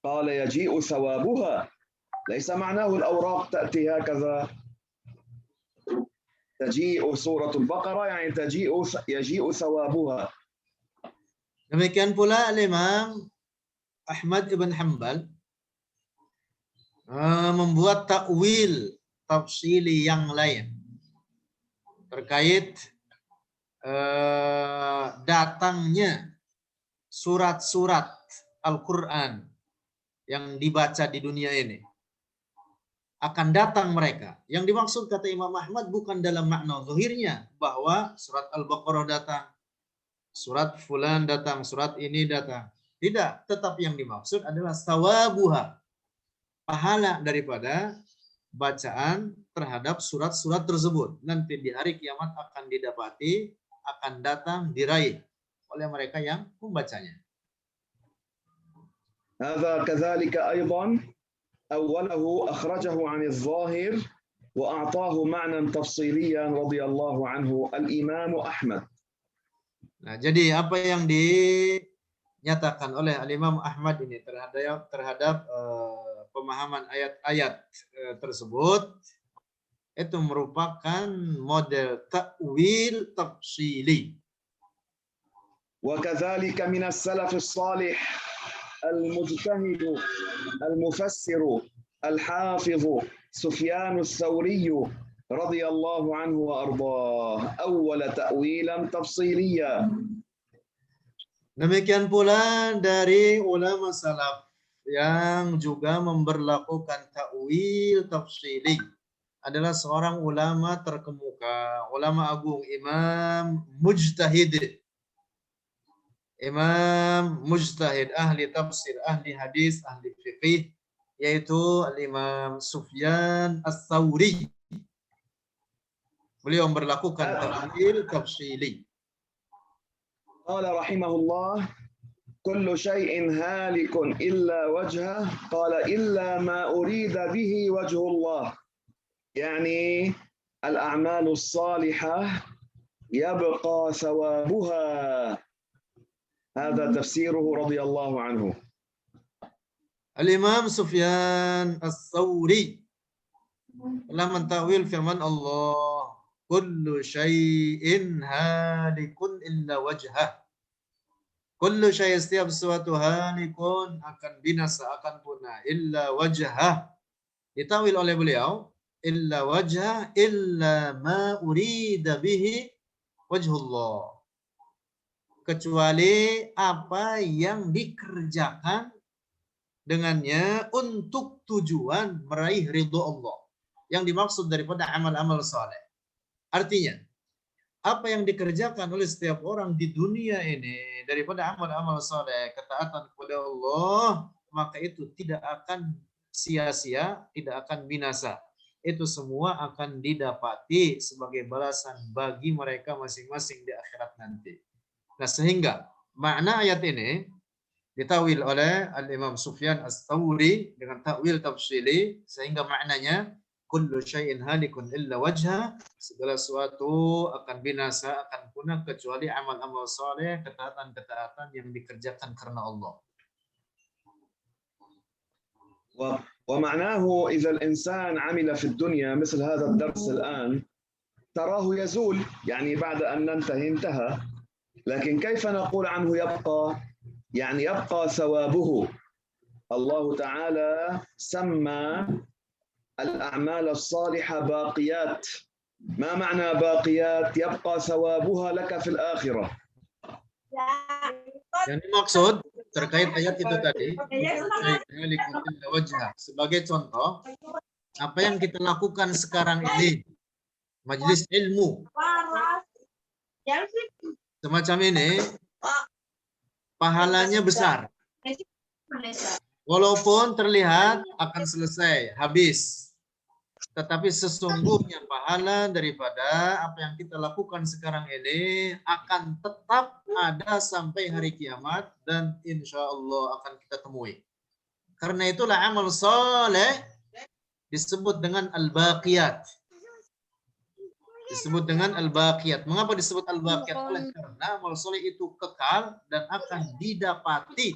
قال يجيء ثوابها ليس معناه الأوراق تأتي هكذا. تجيء سورة البقرة يعني يجيء ثوابها. Demikian pula Imam Ahmad ibn Hanbal membuat takwil tafsili yang lain terkait datangnya surat-surat Al-Quran yang dibaca di dunia ini. Akan datang mereka. Yang dimaksud kata Imam Ahmad bukan dalam makna zahirnya bahwa surat Al-Baqarah datang, surat fulan datang, surat ini datang. Tidak, tetapi yang dimaksud adalah sawabuha, pahala daripada bacaan terhadap surat-surat tersebut. Nanti di hari kiamat akan didapati, akan datang, diraih oleh mereka yang membacanya. هذا كذلك أيضا أوله أخرجه عن الظاهر وأعطاه معنى تفصيليا رضي الله عنه الإمام أحمد. Nah, jadi apa yang dinyatakan oleh Al-Imam Ahmad ini terhadap pemahaman ayat-ayat tersebut itu merupakan model ta'wil tafsili. وكذلك من السلف الصالح المجتهد المفسر الحافظ سفيان الثوري رضي الله عنه وأرضاه أول تأويلا تفصيليا. Demikian pula dari ulama salaf yang juga memberlakukan ta'wil tafsili adalah seorang ulama terkemuka, ulama agung, imam mujtahid, ahli tafsir, ahli hadis, ahli fiqih, yaitu al-Imam Sufyan Ats-Tsauri. Beliau memberlakukan ta'wil tafsili. قال رحمه الله: كل شيء هالك إلا وجهه، قال إلا ما أريد به وجه الله، يعني الأعمال الصالحة يبقى ثوابها. هذا تفسيره رضي الله عنه. Al-Imam Sufyan Ats-Tsauri telah mentawil firman Allah, kullu syai'in halikun illa wajhah. Kullu syai', setiap sesuatu halikun, akan binasa, akan punah, illa wajhah. Ditawil oleh beliau, illa wajhah, illa ma urida bihi wajhullah. Kecuali apa yang dikerjakan dengannya untuk tujuan meraih ridho Allah. Yang dimaksud daripada amal-amal saleh. Artinya, apa yang dikerjakan oleh setiap orang di dunia ini daripada amal-amal saleh, ketaatan kepada Allah, maka itu tidak akan sia-sia, tidak akan binasa. Itu semua akan didapati sebagai balasan bagi mereka masing-masing di akhirat nanti. Nah, sehingga makna ayat ini ditawil oleh Al-Imam Sufyan Ats-Tsauri dengan takwil tafsili, sehingga maknanya kullu syai'in halikun illa wajha, segala sesuatu akan binasa, akan punah kecuali amal-amal saleh, ketaatan-ketaatan yang dikerjakan karena Allah. ومعناه إذا الإنسان عمل في الدنيا مثل هذا الدرس الآن تراه يزول، يعني بعد أن انتهى، لكن كيف نقول عنه يبقى؟ يعني يبقى ثوابه. الله تعالى سمى الأعمال الصالحة باقيات. ما معنى باقيات؟ يبقى ثوابها لك في الآخرة. Yang dimaksud terkait ayat itu tadi, sebagai contoh, apa yang kita lakukan sekarang ini, majelis ilmu, semacam ini, pahalanya besar. Walaupun terlihat akan selesai, habis. Tetapi sesungguhnya pahala daripada apa yang kita lakukan sekarang ini akan tetap ada sampai hari kiamat dan insya Allah akan kita temui. Karena itulah amal soleh disebut dengan al-baqiyat. Disebut dengan al-baqiyat. Mengapa disebut al-baqiyat? Oleh karena amal soleh itu kekal dan akan didapati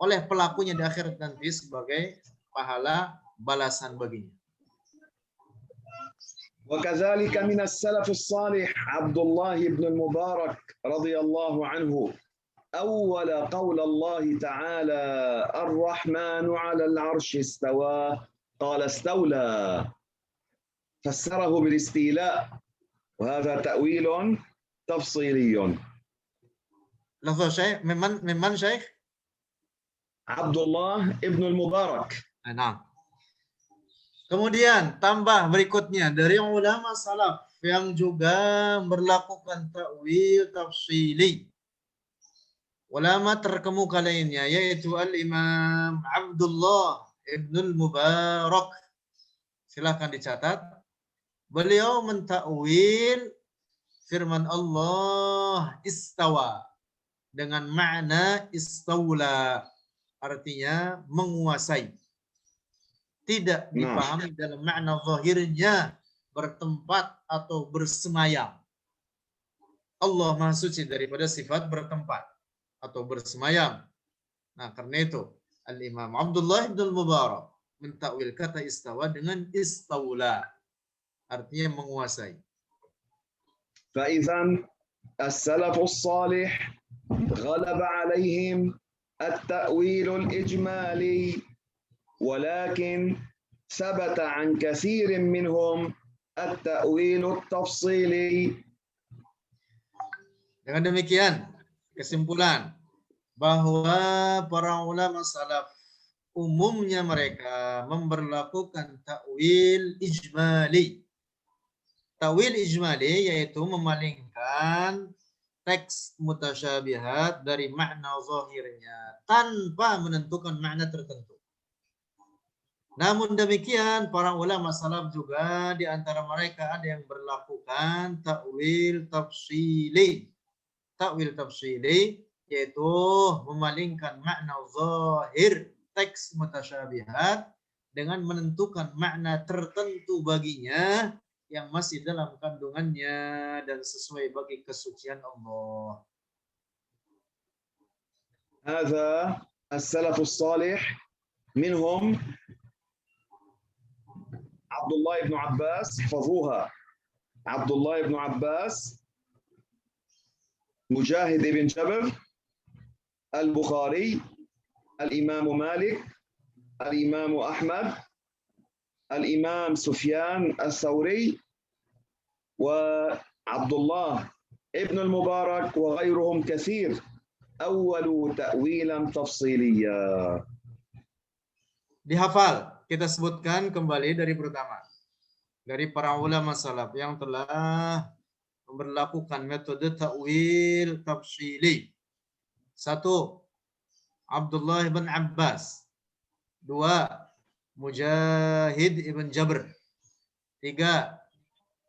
oleh pelakunya di akhirat nanti sebagai pahala balasan baginya. وكذلك من السلف الصالح عبد الله بن المبارك رضي الله عنه أول قول الله تعالى الرحمن على العرش استوى قال استولى، فسره بالاستيلاء، وهذا تأويل تفصيلي. لفظ شيخ ممن شيخ؟ عبد الله ابن المبارك. Nah. Kemudian tambah berikutnya dari ulama salaf yang juga berlakukan ta'wil tafsili. Ulama terkemuka lainnya yaitu Al-Imam Abdullah Ibnul Mubarak. Silakan dicatat. Beliau mentakwil firman Allah istawa dengan makna istaula, artinya menguasai. Tidak dipahami dalam makna zahirnya bertempat atau bersemayam. Allah Maha Suci daripada sifat bertempat atau bersemayam. Nah, karena itu Al-Imam Abdullah bin Mubarak mentakwil kata istawa dengan istaula, artinya menguasai. فإذا السلف الصالح غلب عليهم التأويل الإجمالي، ولكن ثبت عن كثير منهم التأويل التفصيلي. Dengan demikian, kesimpulan bahwa para ulama salaf umumnya mereka memberlakukan takwil ijmali. Takwil ijmali yaitu memalingkan teks mutasyabihat dari makna zahirnya tanpa menentukan makna tertentu. Namun demikian, para ulama salaf juga di antara mereka ada yang berlakukan takwil tafsili. Takwil tafsili yaitu memalingkan makna zahir teks mutasyabihat dengan menentukan makna tertentu baginya yang masih dalam kandungannya dan sesuai bagi kesucian Allah. هذا السلف الصالح منهم عبد الله بن عباس، احفظوها، عبد الله بن عباس، مجاهد بن جبر، البخاري، الإمام مالك، الإمام أحمد، الإمام سفيان الثوري، وعبد الله ابن المبارك وغيرهم كثير أول تأويلا تفصيليا. Dihafal, kita sebutkan kembali dari pertama. Dari para ulama salaf yang telah memberlakukan metode takwil tafsili. 1. Abdullah bin Abbas. 2. Mujahid ibn Jabr. 3.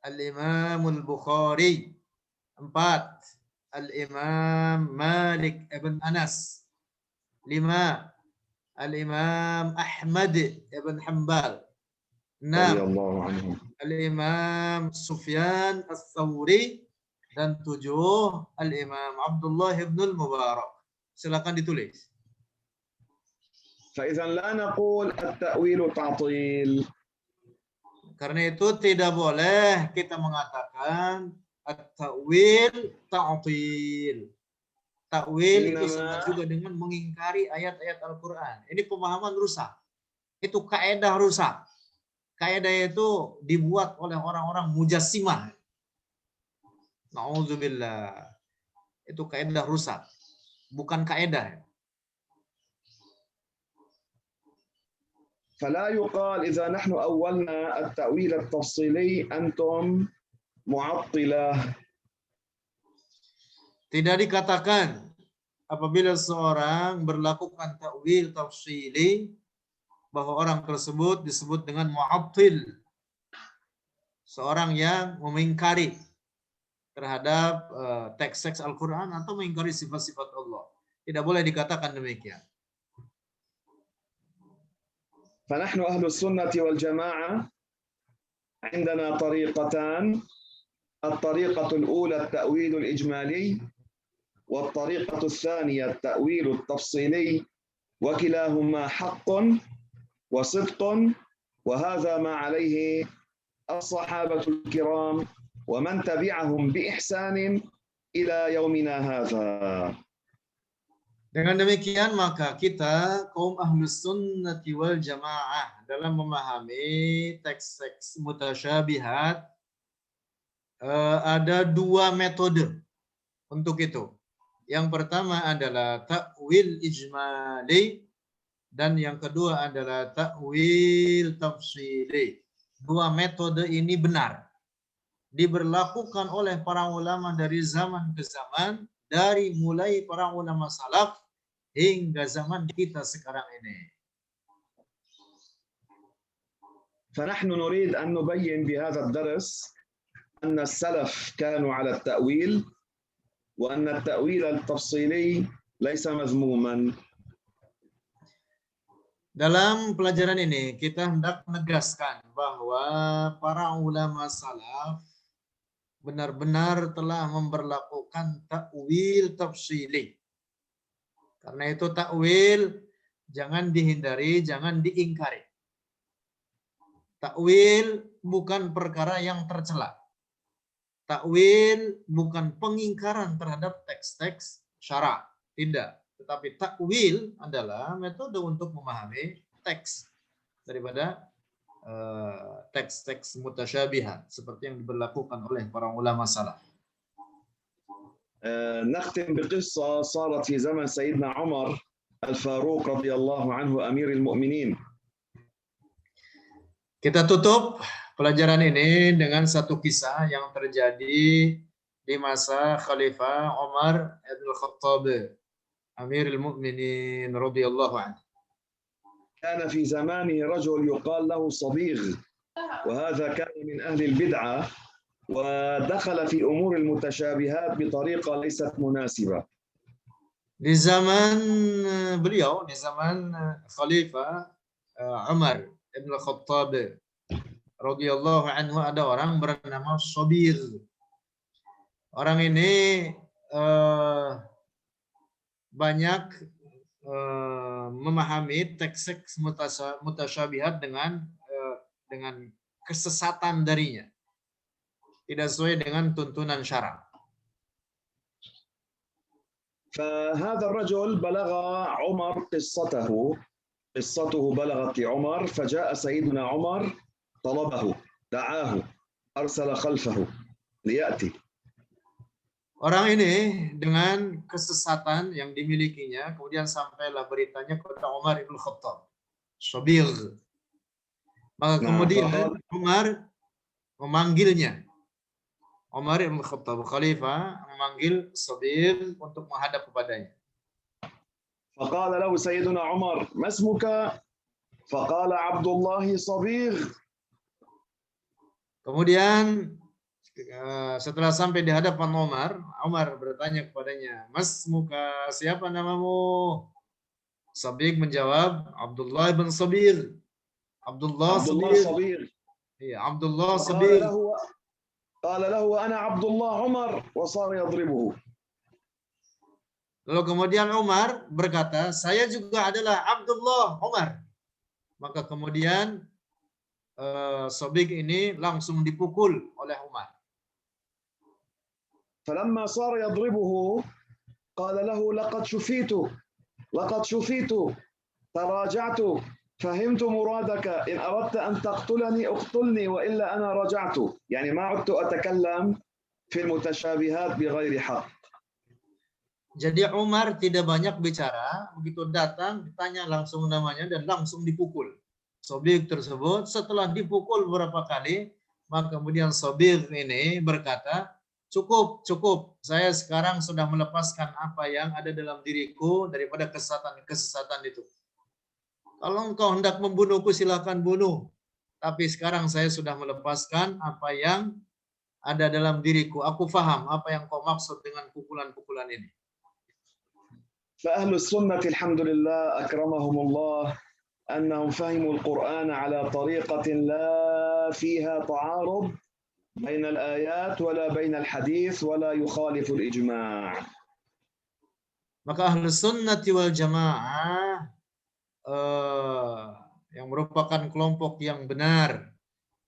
Al-Imam al-Bukhari. 4. Al-Imam Malik ibn Anas. 5. Al-Imam Ahmad ibn Hanbal. 6. Al-Imam Sufyan al-Thawri. Dan 7. Al-Imam Abdullah ibn al-Mubarak. Silakan ditulis. فإذا لا نقول التأويل تعطيل. Karena itu tidak boleh kita mengatakan at-ta'wil ta'til. Takwil itu sama juga dengan mengingkari ayat-ayat Al-Quran. Ini pemahaman rusak. Itu kaidah rusak. Kaidah itu dibuat oleh orang-orang mujassimah. Na'udzubillah. Itu kaidah rusak. Bukan kaidah. فلا يقال إذا نحن أولنا التأويل التفصيلي أنتم معطلة. Tidak dikatakan apabila seorang berlakukan takwil tafsili bahwa orang tersebut disebut dengan mu'attil. Seorang yang mengingkari terhadap teks-teks Al-Quran atau mengingkari sifat-sifat Allah. Tidak boleh dikatakan demikian. فنحن أهل السنة والجماعة عندنا طريقتان. الطريقة الأولى التأويل الإجمالي، والطريقة الثانية التأويل التفصيلي، وكلاهما حق وصدق، وهذا ما عليه الصحابة الكرام ومن تبعهم بإحسان إلى يومنا هذا. Dengan demikian maka kita kaum ahlus sunnati wal jamaah dalam memahami teks-teks mutasyabihat ada dua metode untuk itu. Yang pertama adalah takwil ijmali dan yang kedua adalah takwil tafsili. Dua metode ini benar diberlakukan oleh para ulama dari zaman ke zaman, dari mulai para ulama salaf hingga zaman kita sekarang ini. فنحن نريد أن نبين بهذا الدرس أن السلف كانوا على التأويل وأن التأويل التفصيلي ليس مذموما. Dalam pelajaran ini kita hendak menegaskan bahwa para ulama salaf benar-benar telah memberlakukan takwil tafsili. Karena itu takwil jangan dihindari, jangan diingkari. Takwil bukan perkara yang tercela. Takwil bukan pengingkaran terhadap teks-teks syara, tidak. Tetapi takwil adalah metode untuk memahami teks daripada teks-teks mutasyabihat seperti yang diberlakukan oleh para ulama salaf. نختم بقصة صارت في زمن سيدنا عمر الفاروق رضي الله عنه أمير المؤمنين. Kita tutup pelajaran ini dengan satu kisah yang terjadi di masa Khalifah Umar bin Khattab Amirul Mukminin radhiyallahu anhu. كان في زمانه رجل يقال له صبيغ، وهذا كان من أهل البدعة ودخل في أمور المتشابهات بطريقة ليست مناسبة. Di zaman beliau, di zaman Khalifah Umar bin Khattab radhiyallahu anhu, ada orang bernama Sabir. Orang ini banyak memahami teks-teks mutasyabihat dengan kesesatan darinya, tidak sesuai dengan tuntunan syara. فهذا الرجل بلغ عمر قصته بلغت لعمر، فجاء سيدنا عمر طلبه دعاه أرسل خلفه ليأتي. Orang ini dengan kesesatan yang dimilikinya, kemudian sampailah beritanya kepada Umar ibn Khattab, Sabir. Maka kemudian Umar memanggilnya. Umar ibn Khattab, Khalifah, memanggil Sabir untuk menghadap kepadanya. فقال له سيدنا عمر ما اسمك؟ فقال عبد الله صبيغ. Kemudian setelah sampai di hadapan Umar bertanya kepadanya, Mas, muka siapa namamu? Sabir menjawab, Abdullah bin Sabir. Abdullah Sabir. Iya, Abdullah Sabir. قال له أنا عبد الله عمر وصار يضربه. Lalu kemudian Umar berkata, saya juga adalah Abdullah Umar. Maka kemudian Sabir ini langsung dipukul oleh Umar. فلما صار يضربه قال له لقد شفيت تراجعت فهمت مرادك إن أردت أن تقتلني اقتلني وإلا أنا رجعت. يعني ما عدت أتكلم في المتشابهات بغير حق. Jadi Umar tidak banyak bicara, begitu datang ditanya langsung namanya dan langsung dipukul. Sabir tersebut setelah dipukul beberapa kali, maka kemudian Sabir ini berkata, cukup, saya sekarang sudah melepaskan apa yang ada dalam diriku daripada kesesatan itu. Kalau engkau hendak membunuhku silakan bunuh, tapi sekarang saya sudah melepaskan apa yang ada dalam diriku. Aku faham apa yang kau maksud dengan pukulan-pukulan ini. فأهل السنة الحمد لله أكرمهم الله أنهم فهموا القرآن على طريقة لا فيها تعارض بين الآيات ولا بين الحديث ولا يخالف الإجماع. Maka ahlu sunnati wal jamaah yang merupakan kelompok yang benar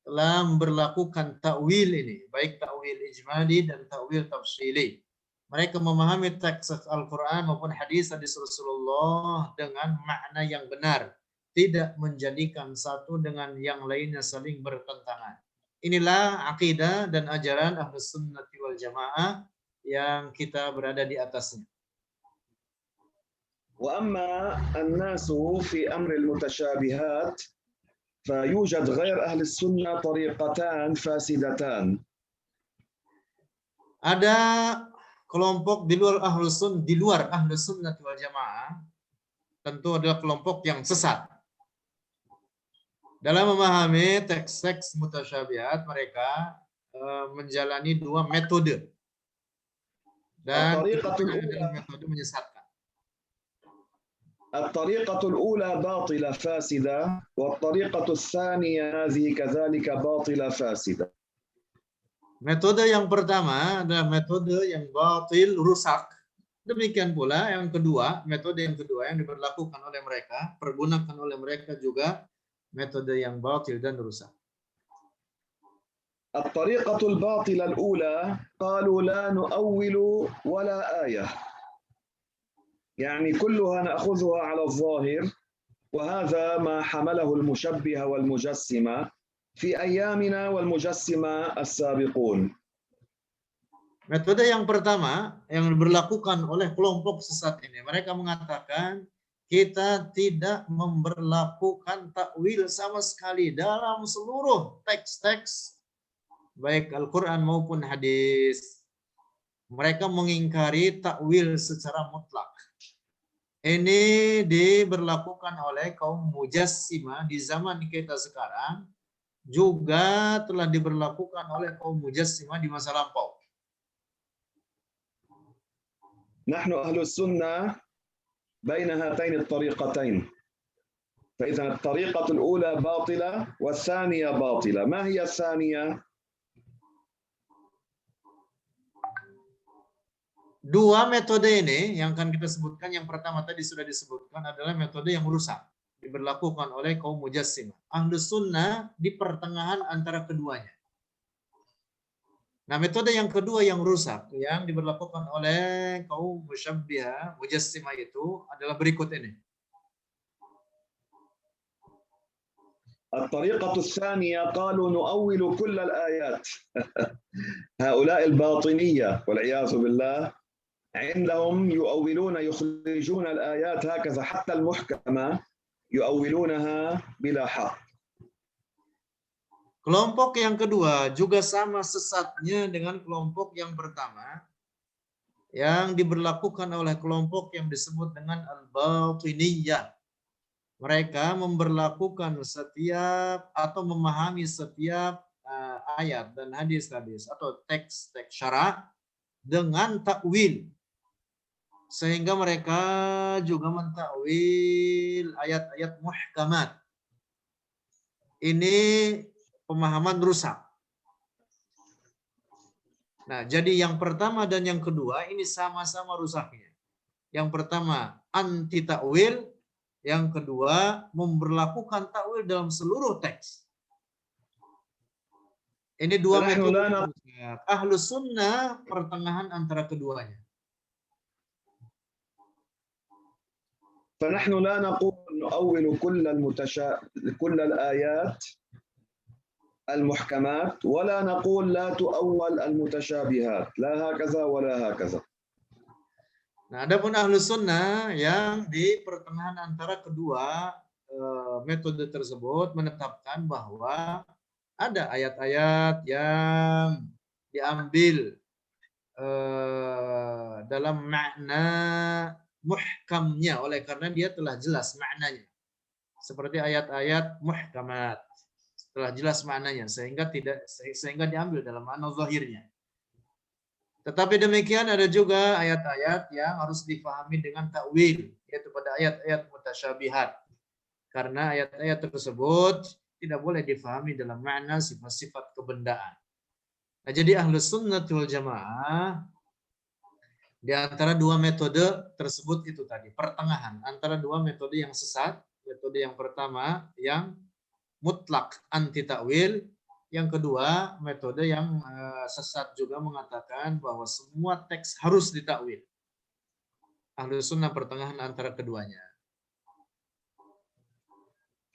telah memberlakukan takwil ini, baik takwil ijmali dan takwil tafsili. Mereka memahami teks Al-Quran maupun hadis Rasulullah dengan makna yang benar, tidak menjadikan satu dengan yang lainnya saling bertentangan. Inilah akidah dan ajaran Ahlus Sunnati wal Jamaah yang kita berada di atasnya. وأما الناس في أمر المتشابهات فيوجد غير أهل السنة طريقتان فاسدتان. Ada kelompok di luar Ahlus Sunnah wal Jamaah, tentu adalah kelompok yang sesat. Dalam memahami teks-teks mutasyabihat, mereka menjalani dua metode. Dan adalah metode menyesatkan. الطريقة الأولى باطلة فاسدة والطريقة الثانية هذه كذلك باطلة فاسدة. Metode yang pertama adalah metode yang batil, rusak. Demikian pula yang kedua, metode yang kedua yang diberlakukan oleh mereka, pergunakan oleh mereka juga metode yang batil dan rusak. الطريقة الباطلة الأولى قالوا لا نؤول ولا آية. يعني كلها نأخذها على الظاهر وهذا ما حمله المشبهة والمجسمة في أيامنا والمجسمة السابقون. Metode yang pertama yang diberlakukan oleh kelompok sesat ini, mereka mengatakan kita tidak memberlakukan takwil sama sekali dalam seluruh teks-teks baik Al-Quran maupun hadis. Mereka mengingkari takwil secara mutlak. Ini diberlakukan oleh kaum mujassimah di zaman kita sekarang, juga telah diberlakukan oleh kaum mujassimah di masa lampau. نحن أهل السنة بين هاتين الطريقتين. فإذا الطريقة الأولى باطلة والثانية باطلة. ما هي الثانية؟ Dua metode ini yang akan kita sebutkan, yang pertama tadi sudah disebutkan adalah metode yang rusak, diberlakukan oleh kaum mujassimah. Ahlus sunnah di pertengahan antara keduanya. Nah, metode yang kedua yang rusak yang diberlakukan oleh kaum musyabbihah, mujassimah itu adalah berikut ini. الطريقة الثانية قالوا نؤول كل الآيات. هؤلاء الباطنية والعياذ بالله عندهم يؤولون يخرجون الآيات هكذا حتى المحكمة يؤولونها بلا حق. Kelompok yang kedua juga sama sesatnya dengan kelompok yang pertama yang diberlakukan oleh kelompok yang disebut dengan al-batiniyah. Mereka memberlakukan setiap atau memahami setiap ayat dan hadis-hadis atau teks-teks syara dengan takwil. Sehingga mereka juga mentakwil ayat-ayat muhkamat. Ini pemahaman rusak. Nah, jadi yang pertama dan yang kedua ini sama-sama rusaknya. Yang pertama anti takwil, yang kedua memberlakukan takwil dalam seluruh teks. Ini dua metode. Ahlus sunnah pertengahan antara keduanya. فنحن لا نقول نؤول كل الآيات المحكمات ولا نقول لا تؤول المتشابهات لا هكذا ولا هكذا. Nah, adapun ahlus sunnah yang di pertengahan antara kedua metode tersebut menetapkan bahwa ada ayat-ayat yang diambil dalam makna muhkamnya oleh karena dia telah jelas maknanya. Seperti ayat-ayat muhkamat. Telah jelas maknanya sehingga diambil dalam makna zahirnya. Tetapi demikian ada juga ayat-ayat yang harus difahami dengan takwil, yaitu pada ayat-ayat mutasyabihat. Karena ayat-ayat tersebut tidak boleh difahami dalam makna sifat-sifat kebendaan. Nah, jadi ahlus sunnah wal jamaah di antara dua metode tersebut itu tadi, pertengahan antara dua metode yang sesat. Metode yang pertama yang mutlak anti takwil, yang kedua metode yang sesat juga mengatakan bahwa semua teks harus ditakwil. Ahlus sunnah pertengahan antara keduanya.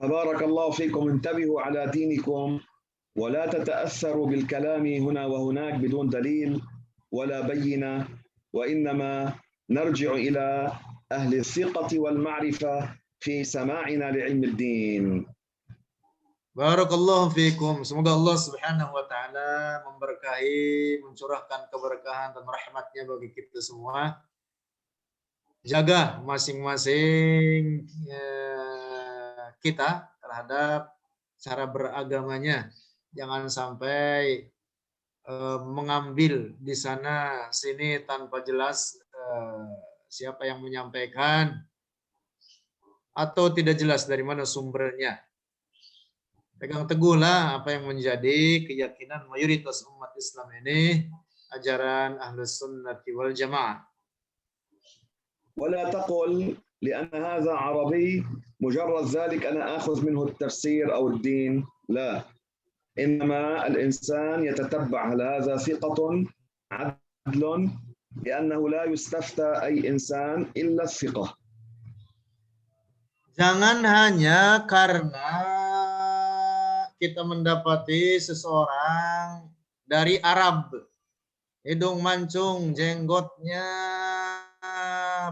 Barakallahu fikum, intabihu ala dinikum ولا تتأثروا بالكلام هنا وهناك بدون دليل ولا بينة وإنما نرجع إلى أهل الثقة والمعرفة في سماعنا لعلم الدين. Barakallahu fikum. Semoga Allah Subhanahu wa taala memberkahi, mencurahkan keberkahan dan rahmatnya bagi kita semua. Jaga masing-masing kita terhadap cara beragamanya. Jangan sampai mengambil di sana sini tanpa jelas siapa yang menyampaikan atau tidak jelas dari mana sumbernya. Pegang teguhlah apa yang menjadi keyakinan mayoritas umat Islam ini, ajaran Ahlus Sunnati wal Jamaah. ولا تقل لأن هذا عربي مجرد ذلك أنا آخذ منه التفسير أو الدين. لا، إنما الإنسان يتتبع هل هذا ثقة عدل، لأنه لا يستفتى أي إنسان إلا الثقة. Jangan hanya karena kita mendapati seseorang dari Arab, hidung mancung, jenggotnya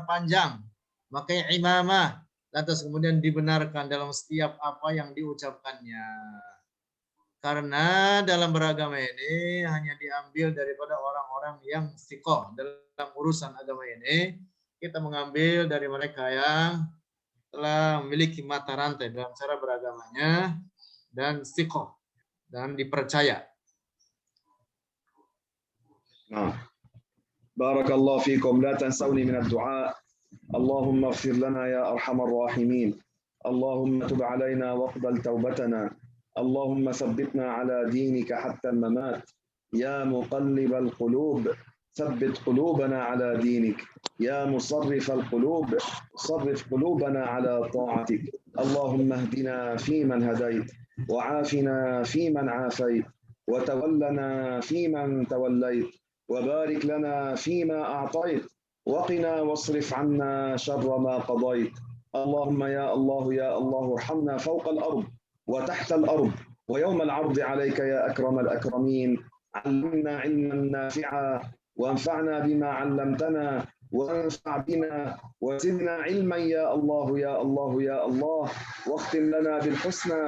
panjang, pakai imamah, lantas kemudian dibenarkan dalam setiap apa yang diucapkannya. Karena dalam beragama ini hanya diambil daripada orang-orang yang istiqomah dalam urusan agama ini. Kita mengambil dari mereka yang telah memiliki mata rantai dalam cara beragamanya dan istiqomah dan dipercaya. بارك الله فيكم. لا تنسوني من الدعاء. اللهم اغفر لنا يا أرحم الراحمين. اللهم تب علينا واقبل توبتنا. اللهم ثبتنا على دينك حتى الممات. يا مقلب القلوب ثبت قلوبنا على دينك. يا مصرف القلوب صرف قلوبنا على طاعتك. اللهم اهدنا فيمن هديت وعافنا فيمن عافيت وتولنا فيمن توليت وبارك لنا فيما أعطيت وقنا واصرف عنا شر ما قضيت. اللهم يا الله يا الله ارحمنا فوق الأرض وتحت الأرض ويوم العرض عليك يا أكرم الأكرمين. علمنا علما نافعا وانفعنا بما علمتنا وانفع بنا وزدنا علما يا الله يا الله يا الله. واختم لنا بالحسنى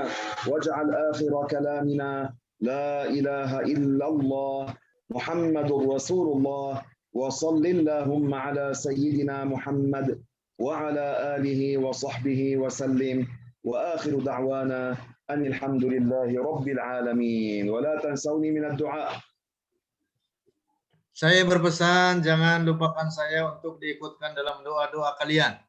واجعل آخر كلامنا لا إله إلا الله محمد رسول الله. وصل اللهم على سيدنا محمد وعلى آله وصحبه وسلم. وآخر دعوانا أن الحمد لله رب العالمين. ولا تنسوني من الدعاء. Saya berpesan jangan lupakan saya untuk diikutkan dalam doa-doa kalian.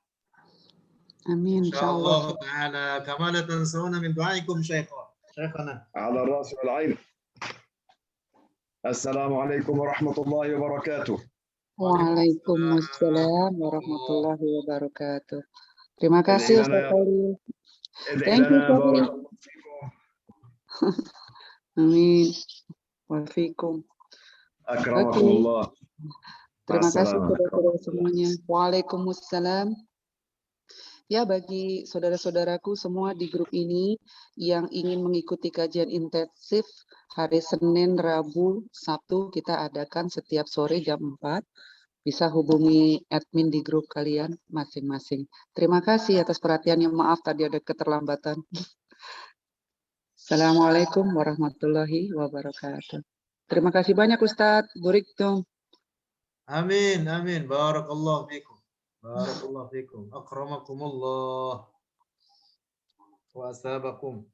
Amin. Insyaallah taala kama la tansawna min du'aikum syekhana. على الرأس والعين. السلام عليكم ورحمة الله وبركاته. Waalaikumsalam warahmatullahi wabarakatuh. Terima kasih Ustaz Khalil. Thank you, Khalil. Amin. Wafikum. أكرمكم الله. Terima kasih saudara-saudara semuanya. Waalaikumsalam. Ya, bagi saudara-saudaraku semua di grup ini yang ingin mengikuti kajian intensif hari Senin, Rabu, Sabtu kita adakan setiap sore jam 4. Bisa hubungi admin di grup kalian masing-masing. Terima kasih atas perhatiannya. Maaf tadi ada keterlambatan. Assalamualaikum warahmatullahi wabarakatuh. Terima kasih banyak Ustadz. Buriktum. Amin, amin. Barakallahu fikum. Barakallahu fikum. Akramakumullah. Wa asabakum.